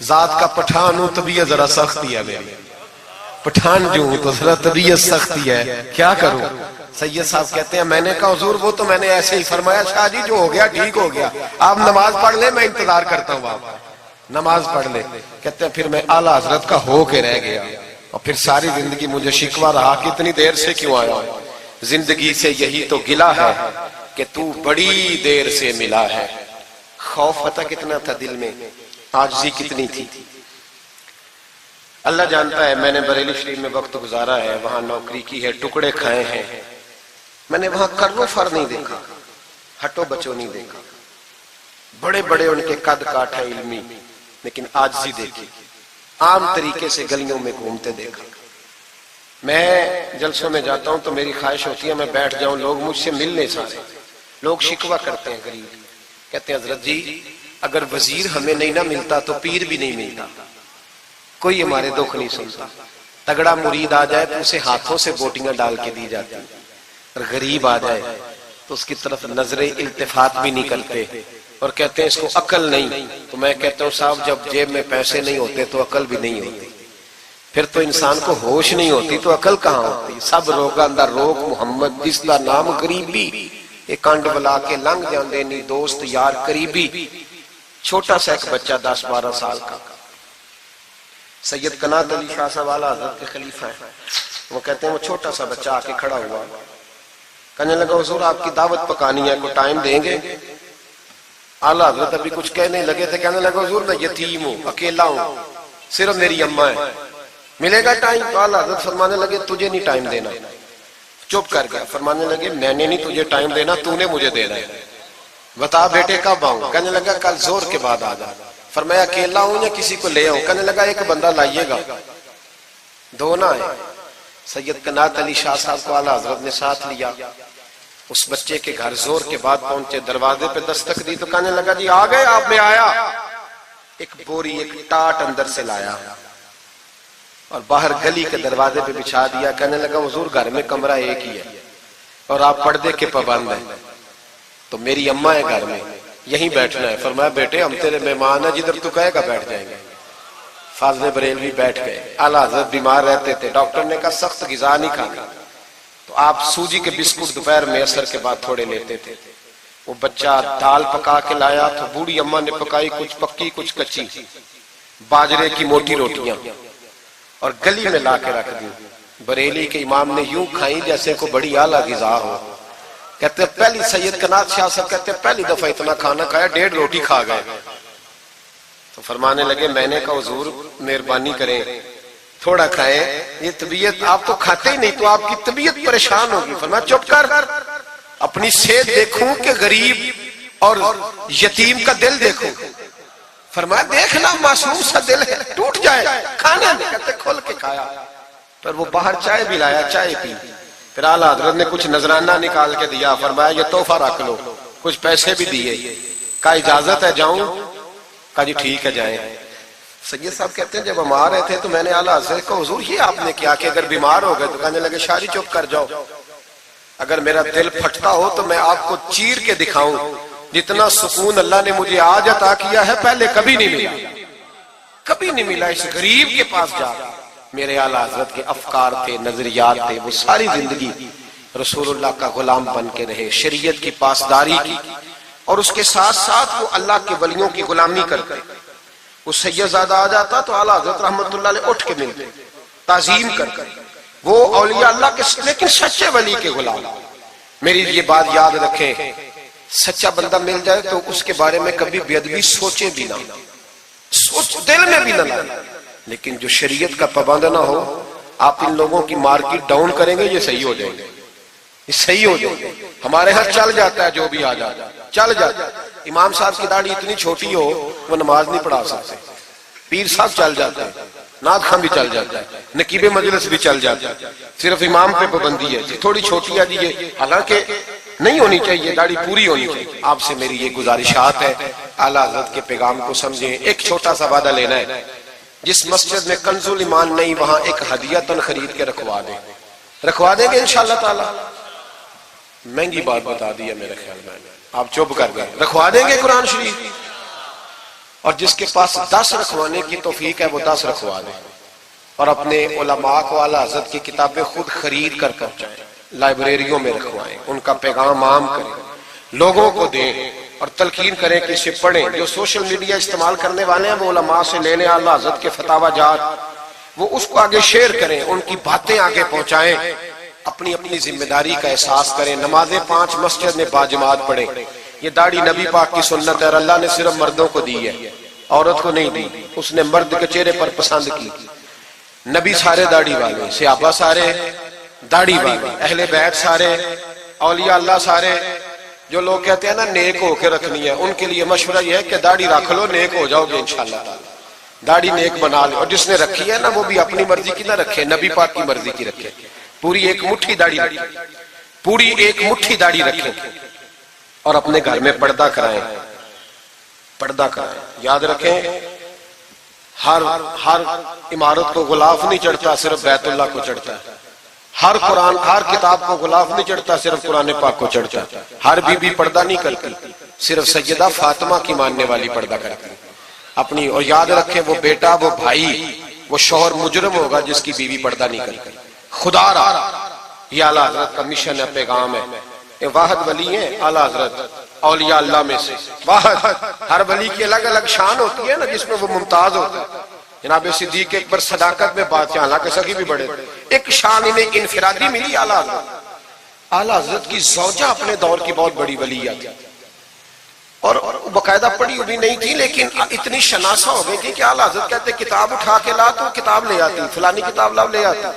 ذات کا پٹھان ہوں، طبیعت ذرا سختی ہے میری، پٹھان جو ہوں تو ذرا طبیعت سختی ہے، کیا کروں؟ سید صاحب کہتے ہیں میں نے کہا حضور وہ تو میں نے ایسے ہی فرمایا، شاہ جی جو ہو گیا ٹھیک ہو گیا، آپ نماز پڑھ لیں میں انتظار کرتا ہوں، آپ نماز پڑھ لیں۔ کہتے ہیں پھر میں اعلیٰ حضرت کا ہو کے رہ گیا، اور پھر ساری زندگی مجھے شکوہ رہا کہ اتنی دیر سے کیوں آیا ہوں، زندگی سے یہی تو گلہ ہے کہ تو بڑی دیر سے ملا ہے۔ خوف پتہ کتنا تھا دل میں، عاجزی کتنی تھی۔ اللہ جانتا ہے میں نے بریلی شریف میں وقت گزارا ہے، وہاں نوکری کی ہے، ٹکڑے کھائے ہیں، میں نے وہاں کرنو فر نہیں دیکھا، ہٹو بچو نہیں دیکھا، بڑے بڑے ان کے قد کاٹ ہے علمی، لیکن عاجزی دیکھی، عام طریقے سے گلیوں میں گھومتے دیکھا۔ میں جلسوں میں جاتا ہوں تو میری خواہش ہوتی ہے میں بیٹھ جاؤں، لوگ مجھ سے ملنے سارے، لوگ شکوہ کرتے ہیں غریب، کہتے ہیں حضرت جی اگر وزیر ہمیں نہیں نہ ملتا تو پیر بھی نہیں ملتا، کوئی ہمارے دکھ نہیں سنتا، تگڑا مرید آ جائے تو اسے ہاتھوں سے بوٹیاں ڈال کے دی جاتی، اور غریب آ جائے تو اس کی طرف نظر التفات بھی نہیں کرتے، اور کہتے ہیں اس کو عقل نہیں۔ تو میں کہتا ہوں صاحب جب جیب میں پیسے نہیں ہوتے تو عقل بھی نہیں ہوتی، پھر تو انسان کو ہوش نہیں ہوتی تو عقل کہاں ہوتی؟ سب روگاں دا روگ محمد جس دا نام غریبی، ایک کانڈ بلا کے لنگ جاندے نہیں دوست یار قریبی۔ چھوٹا سا ایک بچہ 10-12 سال کا، سید قنات علی شاہ صاحب اعلیٰ حضرت کے خلیفہ ہیں، وہ کہتے ہیں وہ چھوٹا سا بچہ آ کے کھڑا ہوا، کہنے لگا حضور آپ کی دعوت پکانی ہے، کوئی ٹائم دیں گے؟ اعلیٰ حضرت ابھی کچھ کہنے لگے تھے، کہنے لگا حضور میں یتیم ہوں، اکیلا ہوں، صرف میری اماں ہے، ملے گا ٹائم؟ تو اعلیٰ حضرت فرمانے لگے تجھے نہیں ٹائم دینا، چپ کر گیا، فرمانے لگے میں نے نہیں تجھے ٹائم دینا، تو نے مجھے دینا ہے، بتا بیٹے کب آؤں؟ کہنے لگا کل زور کے بعد آ جا۔ فرمایا اکیلا ہوں یا کسی کو لے آؤں؟ کہنے لگا ایک بندہ لائیے گا، دو نہ آئے۔ سید قنات علی شاہ صاحب کو اعلیٰ حضرت نے ساتھ لیا، اس بچے کے گھر زور کے بعد پہنچے، دروازے پہ دستک دی تو کہنے لگا جی آ گئے آپ؟ میں آیا۔ ایک بوری ایک ٹاٹ اندر سے لایا اور باہر گلی کے دروازے پہ بچھا دیا، کہنے لگا حضور گھر میں کمرہ ایک ہی ہے اور آپ پردے کے پابند ہیں، تو میری اماں ہے گھر میں، یہیں بیٹھنا ہے۔ فرمایا بیٹے ہم تیرے مہمان ہیں، جدھر تو کہے گا بیٹھ جائیں گے۔ فاضل بریلوی بیٹھ گئے، اعلیٰ حضرت بیمار رہتے تھے، ڈاکٹر نے کہا سخت غذا نہیں کھانا، تو آپ سوجی کے بسکٹ دوپہر میں عصر کے بعد تھوڑے لیتے تھے۔ وہ بچہ دال پکا کے لایا تو بوڑھی اماں نے پکائی، کچھ پکی کچھ کچی، باجرے کی موٹی روٹیاں، اور گلی میں لا کے رکھ دی۔ بریلی کے امام نے یوں کھائیں جیسے کو بڑی اعلیٰ غذا ہو۔ کہتے پہلی سید قنات شاہ صاحب کہتے پہلی دفعہ اتنا کھانا کھایا 1.5 روٹی کھا گئے۔ تو فرمانے لگے میں نے کہا حضور مہربانی کریں تھوڑا کھائیں، یہ طبیعت آپ تو کھاتے ہی نہیں تو آپ کی طبیعت پریشان ہوگی۔ فرمایا چپ کر، اپنی صحت دیکھوں کہ غریب اور یتیم کا دل دیکھوں؟ فرمایا دیکھنا معصوم سا دل ہے، ٹوٹ جائے کھانا نہیں۔ کہتے کھول کے کھایا، پھر وہ باہر چائے بھی لایا، چائے پی، پھر اعلیٰ حضرت نے کچھ نذرانہ نکال کے دیا، فرمایا یہ تحفہ رکھ لو، کچھ پیسے بھی دیے، کہا اجازت ہے جاؤں؟ کہا جی ٹھیک ہے جائیں۔ سید صاحب کہتے ہیں جب ہم آ رہے تھے تو میں نے اعلیٰ حضرت کو حضور یہ آپ نے کیا کہ اگر بیمار ہو گئے؟ تو کہنے لگے شاہ جی چپ کر جاؤ، اگر میرا دل پھٹتا ہو تو میں آپ کو چیر کے دکھاؤں، جتنا سکون اللہ نے مجھے آج عطا کیا ہے پہلے کبھی نہیں ملا، کبھی نہیں ملا۔ اس غریب کے پاس جا، میرے اعلیٰ حضرت کے افکار تھے، نظریات تھے، وہ ساری زندگی رسول اللہ کا غلام بن کے رہے، شریعت کی پاسداری کی، اور اس کے ساتھ ساتھ وہ اللہ کے ولیوں کی غلامی کرتے۔ وہ سید زادہ آ جاتا تو اعلیٰ حضرت رحمت اللہ علیہ اٹھ کے ملتے، تعظیم کرتے، وہ اولیاء اللہ کے لیکن سچے ولی کے غلام۔ میری یہ بات یاد رکھیں، سچا بندہ مل جائے تو اس کے بارے میں کبھی بے ادبی سوچے بھی نہ، سوچ دل میں بھی نہ لائے، لیکن جو شریعت کا پابند نہ ہو، آپ ان لوگوں کی مارکیٹ ڈاؤن کریں گے یہ صحیح ہو جائیں گے، یہ صحیح ہو جائیں گے۔ ہمارے ہاں چل جاتا ہے جو بھی آ جاتا ہے، چل جاتا ہے۔ امام صاحب کی داڑھی اتنی چھوٹی ہو وہ نماز نہیں پڑھا سکتے، پیر صاحب چل جاتے ہیں، نعت خواں بھی چل جاتا ہے، نقیب مجلس بھی چل جاتا ہے، صرف امام پہ پابندی ہے تھوڑی چھوٹی ہے جی، یہ حالانکہ نہیں ہونی چاہیے، داڑھی پوری ہونی چاہیے۔ آپ سے میری یہ گزارشات ہے، اعلیٰ حضرت کے پیغام کو سمجھیں۔ ایک چھوٹا سا وعدہ لینا ہے، جس مسجد میں کنز الایمان نہیں وہاں ایک ہدیتاً خرید کے رکھوا دیں گے انشاءاللہ تعالی۔ مہنگی بات بتا دی ہے میرے خیال میں، آپ چپ کر گئے، رکھوا دیں گے قرآن شریف، اور جس کے پاس 10 رکھوانے کی توفیق ہے وہ 10 رکھوا دیں، اور اپنے علماء کو اعلیٰ حضرت کی کتابیں خود خرید کر پہنچائیں، لائبریریوں میں رکھوائیں، ان کا پیغام عام کریں، لوگوں کو دیں اور تلقین کریں کہ اسے پڑھیں۔ جو سوشل میڈیا استعمال کرنے والے ہیں وہ علماء سے لے لیں اعلیٰ حضرت کے فتاوی جات، وہ اس کو آگے شیئر کریں، ان کی باتیں آگے پہنچائیں، اپنی اپنی ذمہ داری کا احساس کریں۔ نمازیں 5 مسجد میں باجماعت پڑھیں۔ یہ داڑھی نبی پاک کی سنت ہے اور اللہ نے صرف مردوں کو دی ہے، عورت کو نہیں دی، اس نے مرد کے چہرے پر پسند کی۔ نبی سارے داڑھی والے، صحابہ سارے داڑھی والے، اہل بیت سارے اولیاء اللہ سارے جو لوگ کہتے ہیں نا نیک ہو کے رکھنی ہے، ان کے لیے مشورہ یہ ہے کہ داڑھی رکھ لو، نیک ہو جاؤ گے انشاءاللہ تعالی۔ داڑھی نیک بنا لو، اور جس نے رکھی ہے نا وہ بھی اپنی مرضی کی نہ رکھے، نبی پاک کی مرضی کی رکھے، پوری ایک مٹھی داڑھی رکھے، پوری ایک مٹھی داڑھی رکھیں، اور اپنے گھر میں پردہ کرائیں، پردہ کرائیں۔ یاد رکھیں ہر عمارت کو غلاف نہیں چڑھتا، صرف بیت اللہ کو چڑھتا ہے۔ ہر قرآن، ہر کتاب کو غلاف نہیں چڑھتا، صرف قرآن پاک کو چڑھتا ہے۔ ہر بی بی پردہ نہیں کرتی، صرف سیدہ فاطمہ کی ماننے والی پردہ کرتی اپنی۔ اور یاد رکھیں وہ بیٹا، وہ بھائی، وہ شوہر مجرم ہوگا جس کی بیوی پردہ نہیں کرتی۔ خدا را یہ اعلیٰ حضرت کا مشن ہے، پیغام ہے۔ یہ واحد ولی ہیں اعلیٰ حضرت اولیاء اللہ میں سے، واحد۔ ہر ولی کی الگ الگ شان ہوتی ہے نا جس میں وہ ممتاز ہوتا ہے۔ جناب صدیق اکبر صداقت میں بات چاہ، حالانکہ سخی بھی بڑے تھے، ایک شان انہیں انفرادی ملی اعلیٰ حضرت۔ اعلیٰ حضرت کی زوجہ اپنے دور کی بہت بڑی ولیہ تھی، اور باقاعدہ پڑھی ہوئی نہیں تھی، لیکن اتنی شناسہ ہو گئی تھی کہ اعلیٰ حضرت کہتے کتاب اٹھا کے لا تو کتاب لے آتی، فلانی کتاب لاؤ لے آتی،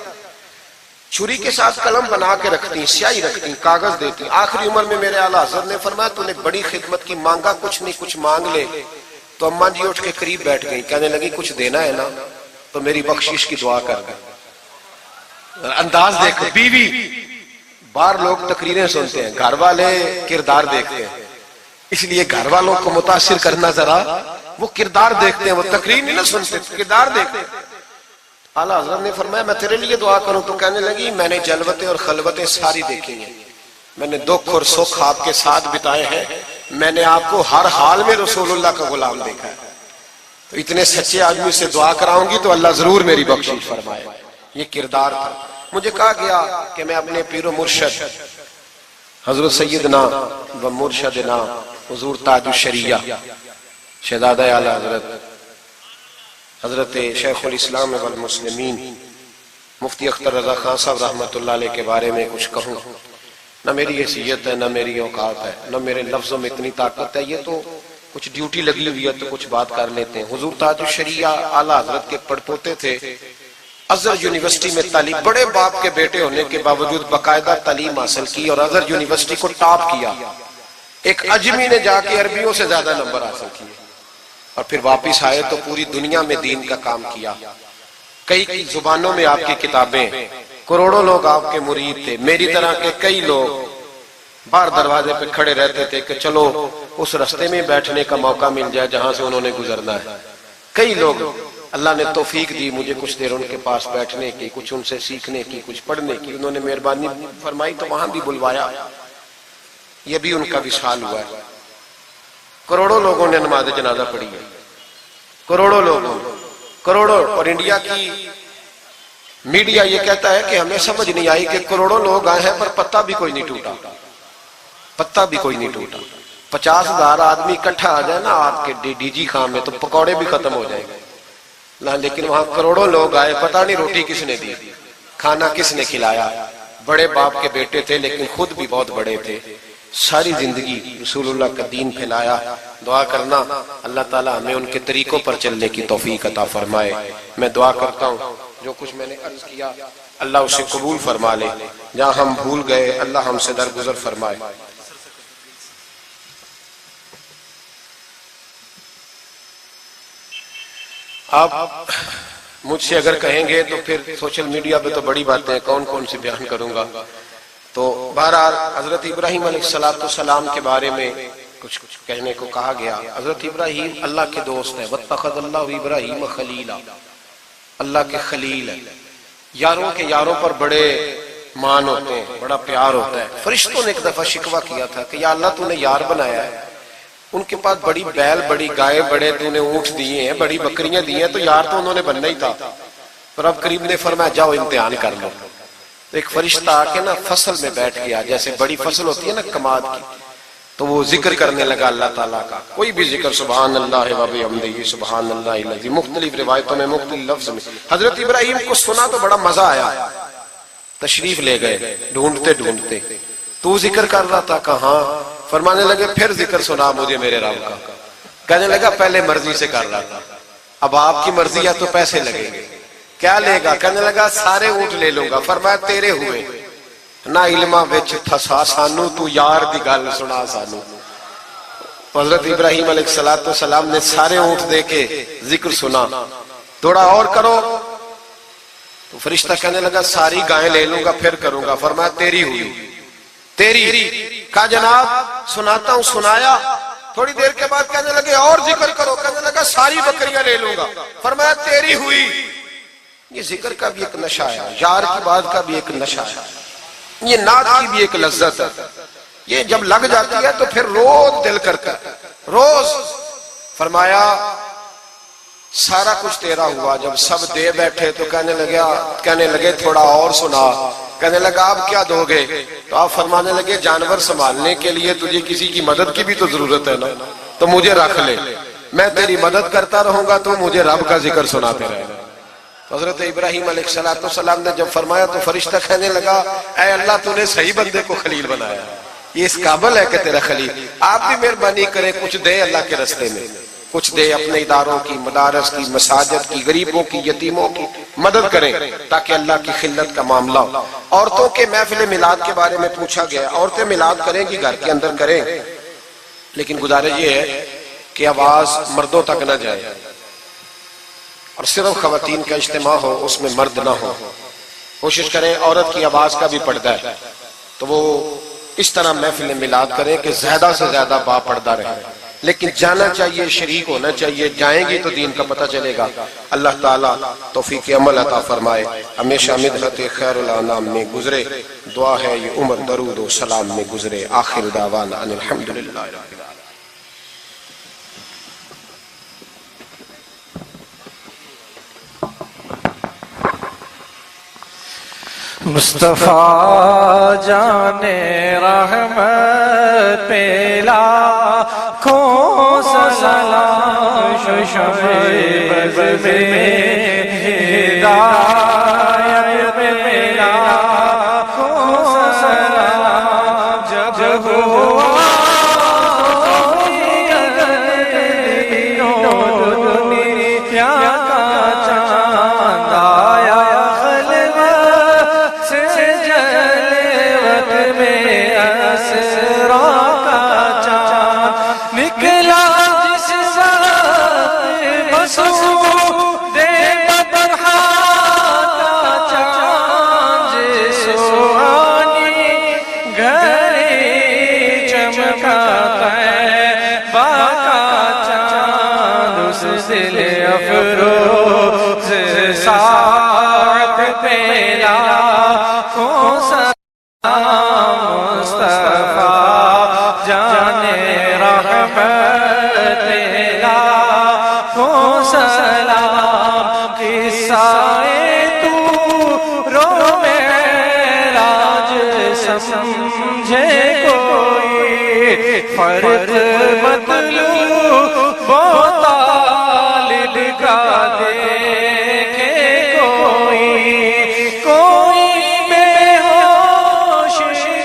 چھری کے ساتھ قلم بنا کے رکھتی، سیاہی رکھتی، کاغذ دیتی۔ آخری عمر میں میرے اعلیٰ حضرت نے فرمایا تو نے بڑی خدمت کی، مانگا کچھ نہیں، کچھ مانگ لے۔ تو اماں جی اٹھ کے قریب بیٹھ گئی، کہنے لگی کچھ دینا ہے نا تو میری بخشش کی دعا کر دے۔ انداز دیکھو، بیوی، باہر لوگ تقریریں سنتے ہیں، گھر والے کردار دیکھتے ہیں، اس لیے گھر والوں کو متاثر کرنا ذرا، وہ کردار دیکھتے ہیں، وہ تقریر نہیں نہ سنتے، کردار دیکھتے ہیں۔ اعلیٰ حضرت نے فرمایا میں تیرے لیے دعا کروں؟ تو کہنے لگی میں نے جلوتیں اور خلوتیں ساری دیکھی ہیں، میں نے دکھ اور سکھ آپ کے ساتھ بتائے ہیں، میں نے آپ کو ہر حال میں رسول اللہ کا غلام دیکھا ہے، تو اتنے سچے آدمی سے دعا کراؤں گی تو اللہ ضرور میری بخشش فرمائے۔ یہ کردار تھا۔ مجھے کہا گیا کہ میں اپنے پیر و مرشد حضرت سیدنا و مرشدنا حضور تاج الشریعہ شہزادہ اعلیٰ حضرت حضرت شیخ الاسلام والمسلمین مفتی اختر رضا خان صاحب رحمۃ اللہ علیہ کے بارے میں کچھ کہوں۔ نہ میری حیثیت ہے، نہ میری اوقات ہے، نہ میرے لفظوں میں اتنی طاقت ہے، یہ تو کچھ ڈیوٹی لگی ہوئی ہے تو کچھ بات کر لیتے ہیں۔ حضور تاج الشریعہ اعلیٰ حضرت کے پڑپوتے تھے، ازہر یونیورسٹی میں تعلیم، بڑے باپ کے بیٹے ہونے کے باوجود باقاعدہ تعلیم حاصل کی اور ازہر یونیورسٹی کو ٹاپ کیا۔ ایک اجمی نے جا کے عربیوں سے زیادہ نمبر حاصل کیے، اور پھر واپس آئے تو پوری دنیا میں دین کا کام کیا، کئی زبانوں میں آپ کی کتابیں، کروڑوں لوگ آپ کے مرید تھے۔ میری طرح کے کئی لوگ باہر دروازے پہ کھڑے رہتے تھے کہ چلو اس رستے میں بیٹھنے کا موقع مل جائے جہاں سے انہوں نے گزرنا ہے۔ کئی لوگ اللہ نے توفیق دی مجھے کچھ دیر ان کے پاس بیٹھنے کی، کچھ ان سے سیکھنے کی، کچھ پڑھنے کی، انہوں نے مہربانی فرمائی تو وہاں بھی بلوایا، یہ بھی ان کا وصال ہوا ہے۔ کروڑوں لوگوں نے نماز جنازہ پڑھی ہے، کروڑوں لوگوں، کروڑوں۔ اور انڈیا کی میڈیا یہ کہتا ہے کہ ہمیں سمجھ نہیں آئی کہ کروڑوں لوگ آئے ہیں پر پتہ بھی کوئی نہیں ٹوٹا، پتہ بھی کوئی نہیں ٹوٹا۔ 50,000 آدمی اکٹھا آ جائے نا آپ کے ڈی جی خان میں تو پکوڑے بھی ختم ہو جائیں گے، لیکن وہاں کروڑوں لوگ آئے، پتہ نہیں روٹی کس نے دی، کھانا کس نے کھلایا۔ بڑے باپ کے بیٹے تھے لیکن خود بھی بہت بڑے تھے، ساری زندگی رسول اللہ کا دین پھیلایا۔ دعا کرنا اللہ تعالیٰ ہمیں ان کے طریقوں پر چلنے کی توفیق عطا فرمائے۔ میں دعا کرتا ہوں جو کچھ میں نے عرض کیا اللہ اسے قبول فرما لے، جہاں ہم بھول گئے اللہ ہم سے درگزر فرمائے۔ آپ مجھ سے اگر کہیں گے تو پھر سوشل میڈیا پہ تو بڑی باتیں کون کون سی بیان کروں گا، تو بہرحال حضرت ابراہیم علیہ السلام کے بارے میں کچھ کہنے کو کہا گیا۔ حضرت ابراہیم اللہ کے دوست ہیں، وَاتَّخَذَ اللَّهُ إِبْرَاهِيمَ خَلِيلًا، اللہ کے خلیل ہیں۔ یاروں کے یاروں پر بڑے مان ہوتے ہیں، بڑا پیار ہوتا ہے۔ فرشتوں نے ایک دفعہ شکوہ کیا تھا کہ یا اللہ تو نے یار بنایا ہے، ان کے پاس بڑی بیل، بڑی گائے، بڑے تو نے اونٹ دیے ہیں، بڑی بکریاں دی ہیں، تو یار تو انہوں نے بننا ہی تھا۔ تو رب کریم نے فرمایا جاؤ امتحان کر لو۔ تو ایک فرشتہ آ کے نا فصل میں بیٹھ گیا، جیسے بڑی فصل ہوتی ہے نا کماد کی، تو وہ ذکر کرنے لگا اللہ تعالیٰ کا، کوئی بھی ذکر، سبحان اللہ و بحمدہ سبحان اللہ العظیم، مختلف روایتوں میں مختلف لفظ میں۔ حضرت ابراہیم کو سنا تو بڑا مزہ آیا، تشریف لے گئے ڈھونڈتے ڈھونڈتے، تو ذکر کر رہا تھا کہاں؟ فرمانے لگے پھر ذکر سنا مجھے میرے رب کا۔ کہنے لگا پہلے مرضی سے کر رہا تھا، اب آپ کی مرضی ہے تو پیسے لگیں گے۔ کیا لے گا؟ کہنے لگا سارے اونٹ لے لوں گا۔ فرمایا تیرے ہوئے، نہ علماں وچ تھسا سانو تو یار دی گل سنا سانو. حضرت ابراہیم علیہ السلام نے سارے اونٹ دے کے ذکر سنا. تھوڑا اور کرو. تو فرشتہ کہنے لگا ساری گائیں لے لوں گا پھر کروں گا. فرمایا تیری ہوئی تیری. کہا جناب سناتا ہوں. سنایا. تھوڑی دیر کے بعد کہنے لگے اور ذکر کرو. کہنے لگا ساری بکریاں لے لوں گا. فرمایا تیری ہوئی. یہ ذکر کا بھی ایک نشہ ہے, یار کی بات کا بھی ایک نشہ ہے, یہ نعت کی بھی ایک لذت ہے. یہ جب لگ جاتی ہے تو پھر روز دل کرتا ہے روز. فرمایا سارا کچھ تیرا ہوا. جب سب دے بیٹھے تو کہنے لگے تھوڑا اور سنا. کہنے لگا آپ کیا دو گے؟ تو آپ فرمانے لگے جانور سنبھالنے کے لیے تجھے کسی کی مدد کی بھی تو ضرورت ہے نا, تو مجھے رکھ لے, میں تیری مدد کرتا رہوں گا تو مجھے رب کا ذکر سناتے رہے. حضرت ابراہیم علیہ السلام نے جب فرمایا تو فرشتہ کہنے لگا اے اللہ تو نے صحیح بندے کو خلیل بنایا, یہ اس قابل ہے کہ تیرا خلیل. آپ بھی مہربانی کریں کچھ دے اللہ کے رستے میں, کچھ دے اپنے اداروں کی, مدارس کی, مساجد کی, غریبوں کی, یتیموں کی مدد کریں تاکہ اللہ کی خلت کا معاملہ ہو. عورتوں کے محفل میلاد کے بارے میں پوچھا گیا. عورتیں میلاد کریں گی گھر کے اندر کریں, لیکن گزارش یہ ہے کہ آواز مردوں تک نہ جائے اور صرف خواتین کا اجتماع ہو, اس میں مرد نہ ہو. کوشش کریں عورت کی آواز کا بھی پردہ ہے تو وہ اس طرح محفل میلاد کریں کہ زیادہ سے زیادہ با پردہ رہے, لیکن جانا چاہیے, شریک ہونا چاہیے. جائیں گی تو دین کا پتہ چلے گا. اللہ تعالیٰ توفیق عمل عطا فرمائے. ہمیشہ مدحت خیر الانام میں گزرے. دعا ہے یہ عمر درود و سلام میں گزرے. آخر دعوانا ان الحمدللہ رب العالمین. مصطفیٰ جان رحمت پہ لاکھوں سلام, شمع بز میں ہدایت پہ لاکھوں سلام. جب ہوا دنیا کا چاند آیا افروز ساعت پہ لاکھوں سلام. مصطفیٰ جان رحمت پہ لاکھوں سلام. قصہ طور معراج سمجھے کوئی, فرق مطلوب بہت دیکھے کوئی بے ہوش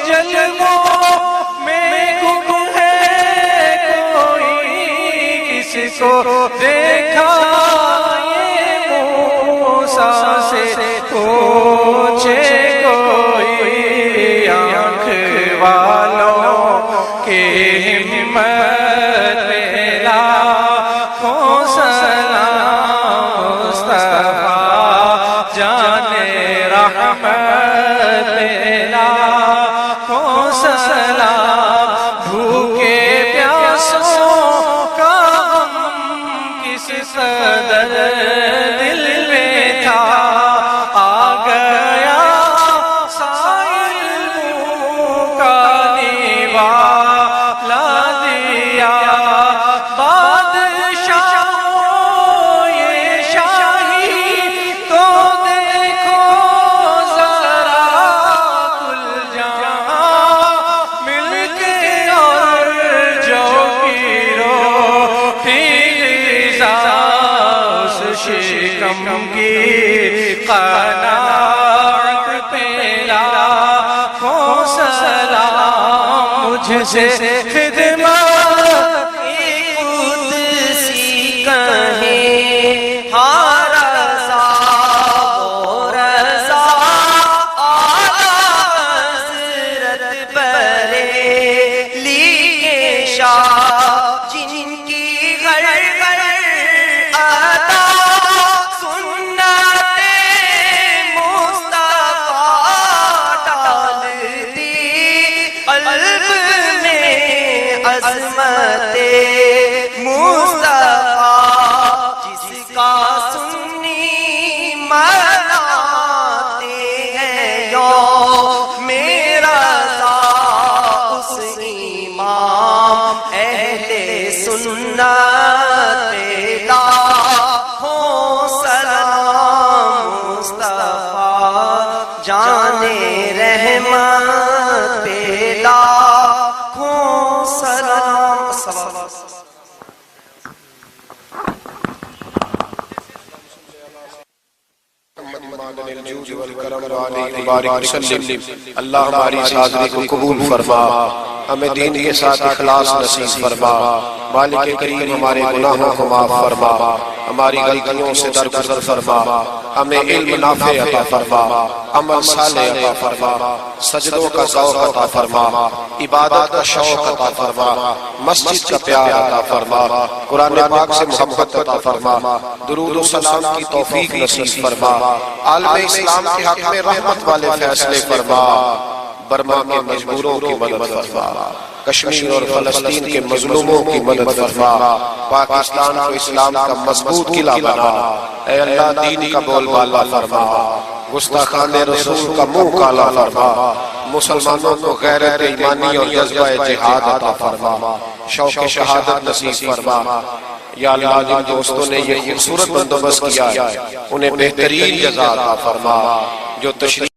جلووں میں گم ہے, کوئی کس کو دیکھا یہ موسیٰ سے پوچھے کوئی. آنکھ والوں کے ہمت پہ لاکھوں سلام. جان رحمت پہ لاکھوں سلام. بھوکے پیاسوں کا غم کس قدر دل میں تھا, آ گیا سائل کا نیوالا دیا. شکم کی قناعت پہ لاکھوں سلام. مجھ سے خدمت قدسی کہیں ہر رضا و رضا آغاز عظمت مصطفیٰ جس کا سنی مناتے ہیں یوم رضا اس امام اہل سنت لاکھوں سلام مصطفیٰ جان رحمت پہ لاکھوں سلام اللہ ہماری اس حاضری کو قبول فرما، ہمیں دین کے ساتھ اخلاص نصیب فرما، مالک کریم ہمارے گناہوں کو معاف فرما، ہماری غلطیوں سے درگزر فرما، ہمیں علم نافع عطا فرما، عمل صالح عطا فرما، سجدوں کا ذوق عطا فرما، عبادت کا شوق عطا فرما، مسجد کا پیار عطا فرما، قرآن پاک سے محبت عطا فرما، درود و سلام کی توفیق نصیب فرما، عالم اسلام کے حق میں رحمت والے فیصلے فرما، برما کے مجبوروں کی مدد فرما، کشمیر اور فلسطین کے مظلوموں کی مدد فرما، پاکستان کو اسلام کا مضبوط قلعہ بنا، اے اللہ دین کا بول بالا فرما، گستاخان رسول کا منہ کالا فرما، مسلمانوں کو غیرت ایمانی اور جذبہ جہاد عطا فرما، شوق شہادت نصیب فرما۔ یا اللہ جن دوستوں نے یہ خوبصورت بندوبست کیا ہے انہیں بہترین جزا عطا فرما، جو تشریف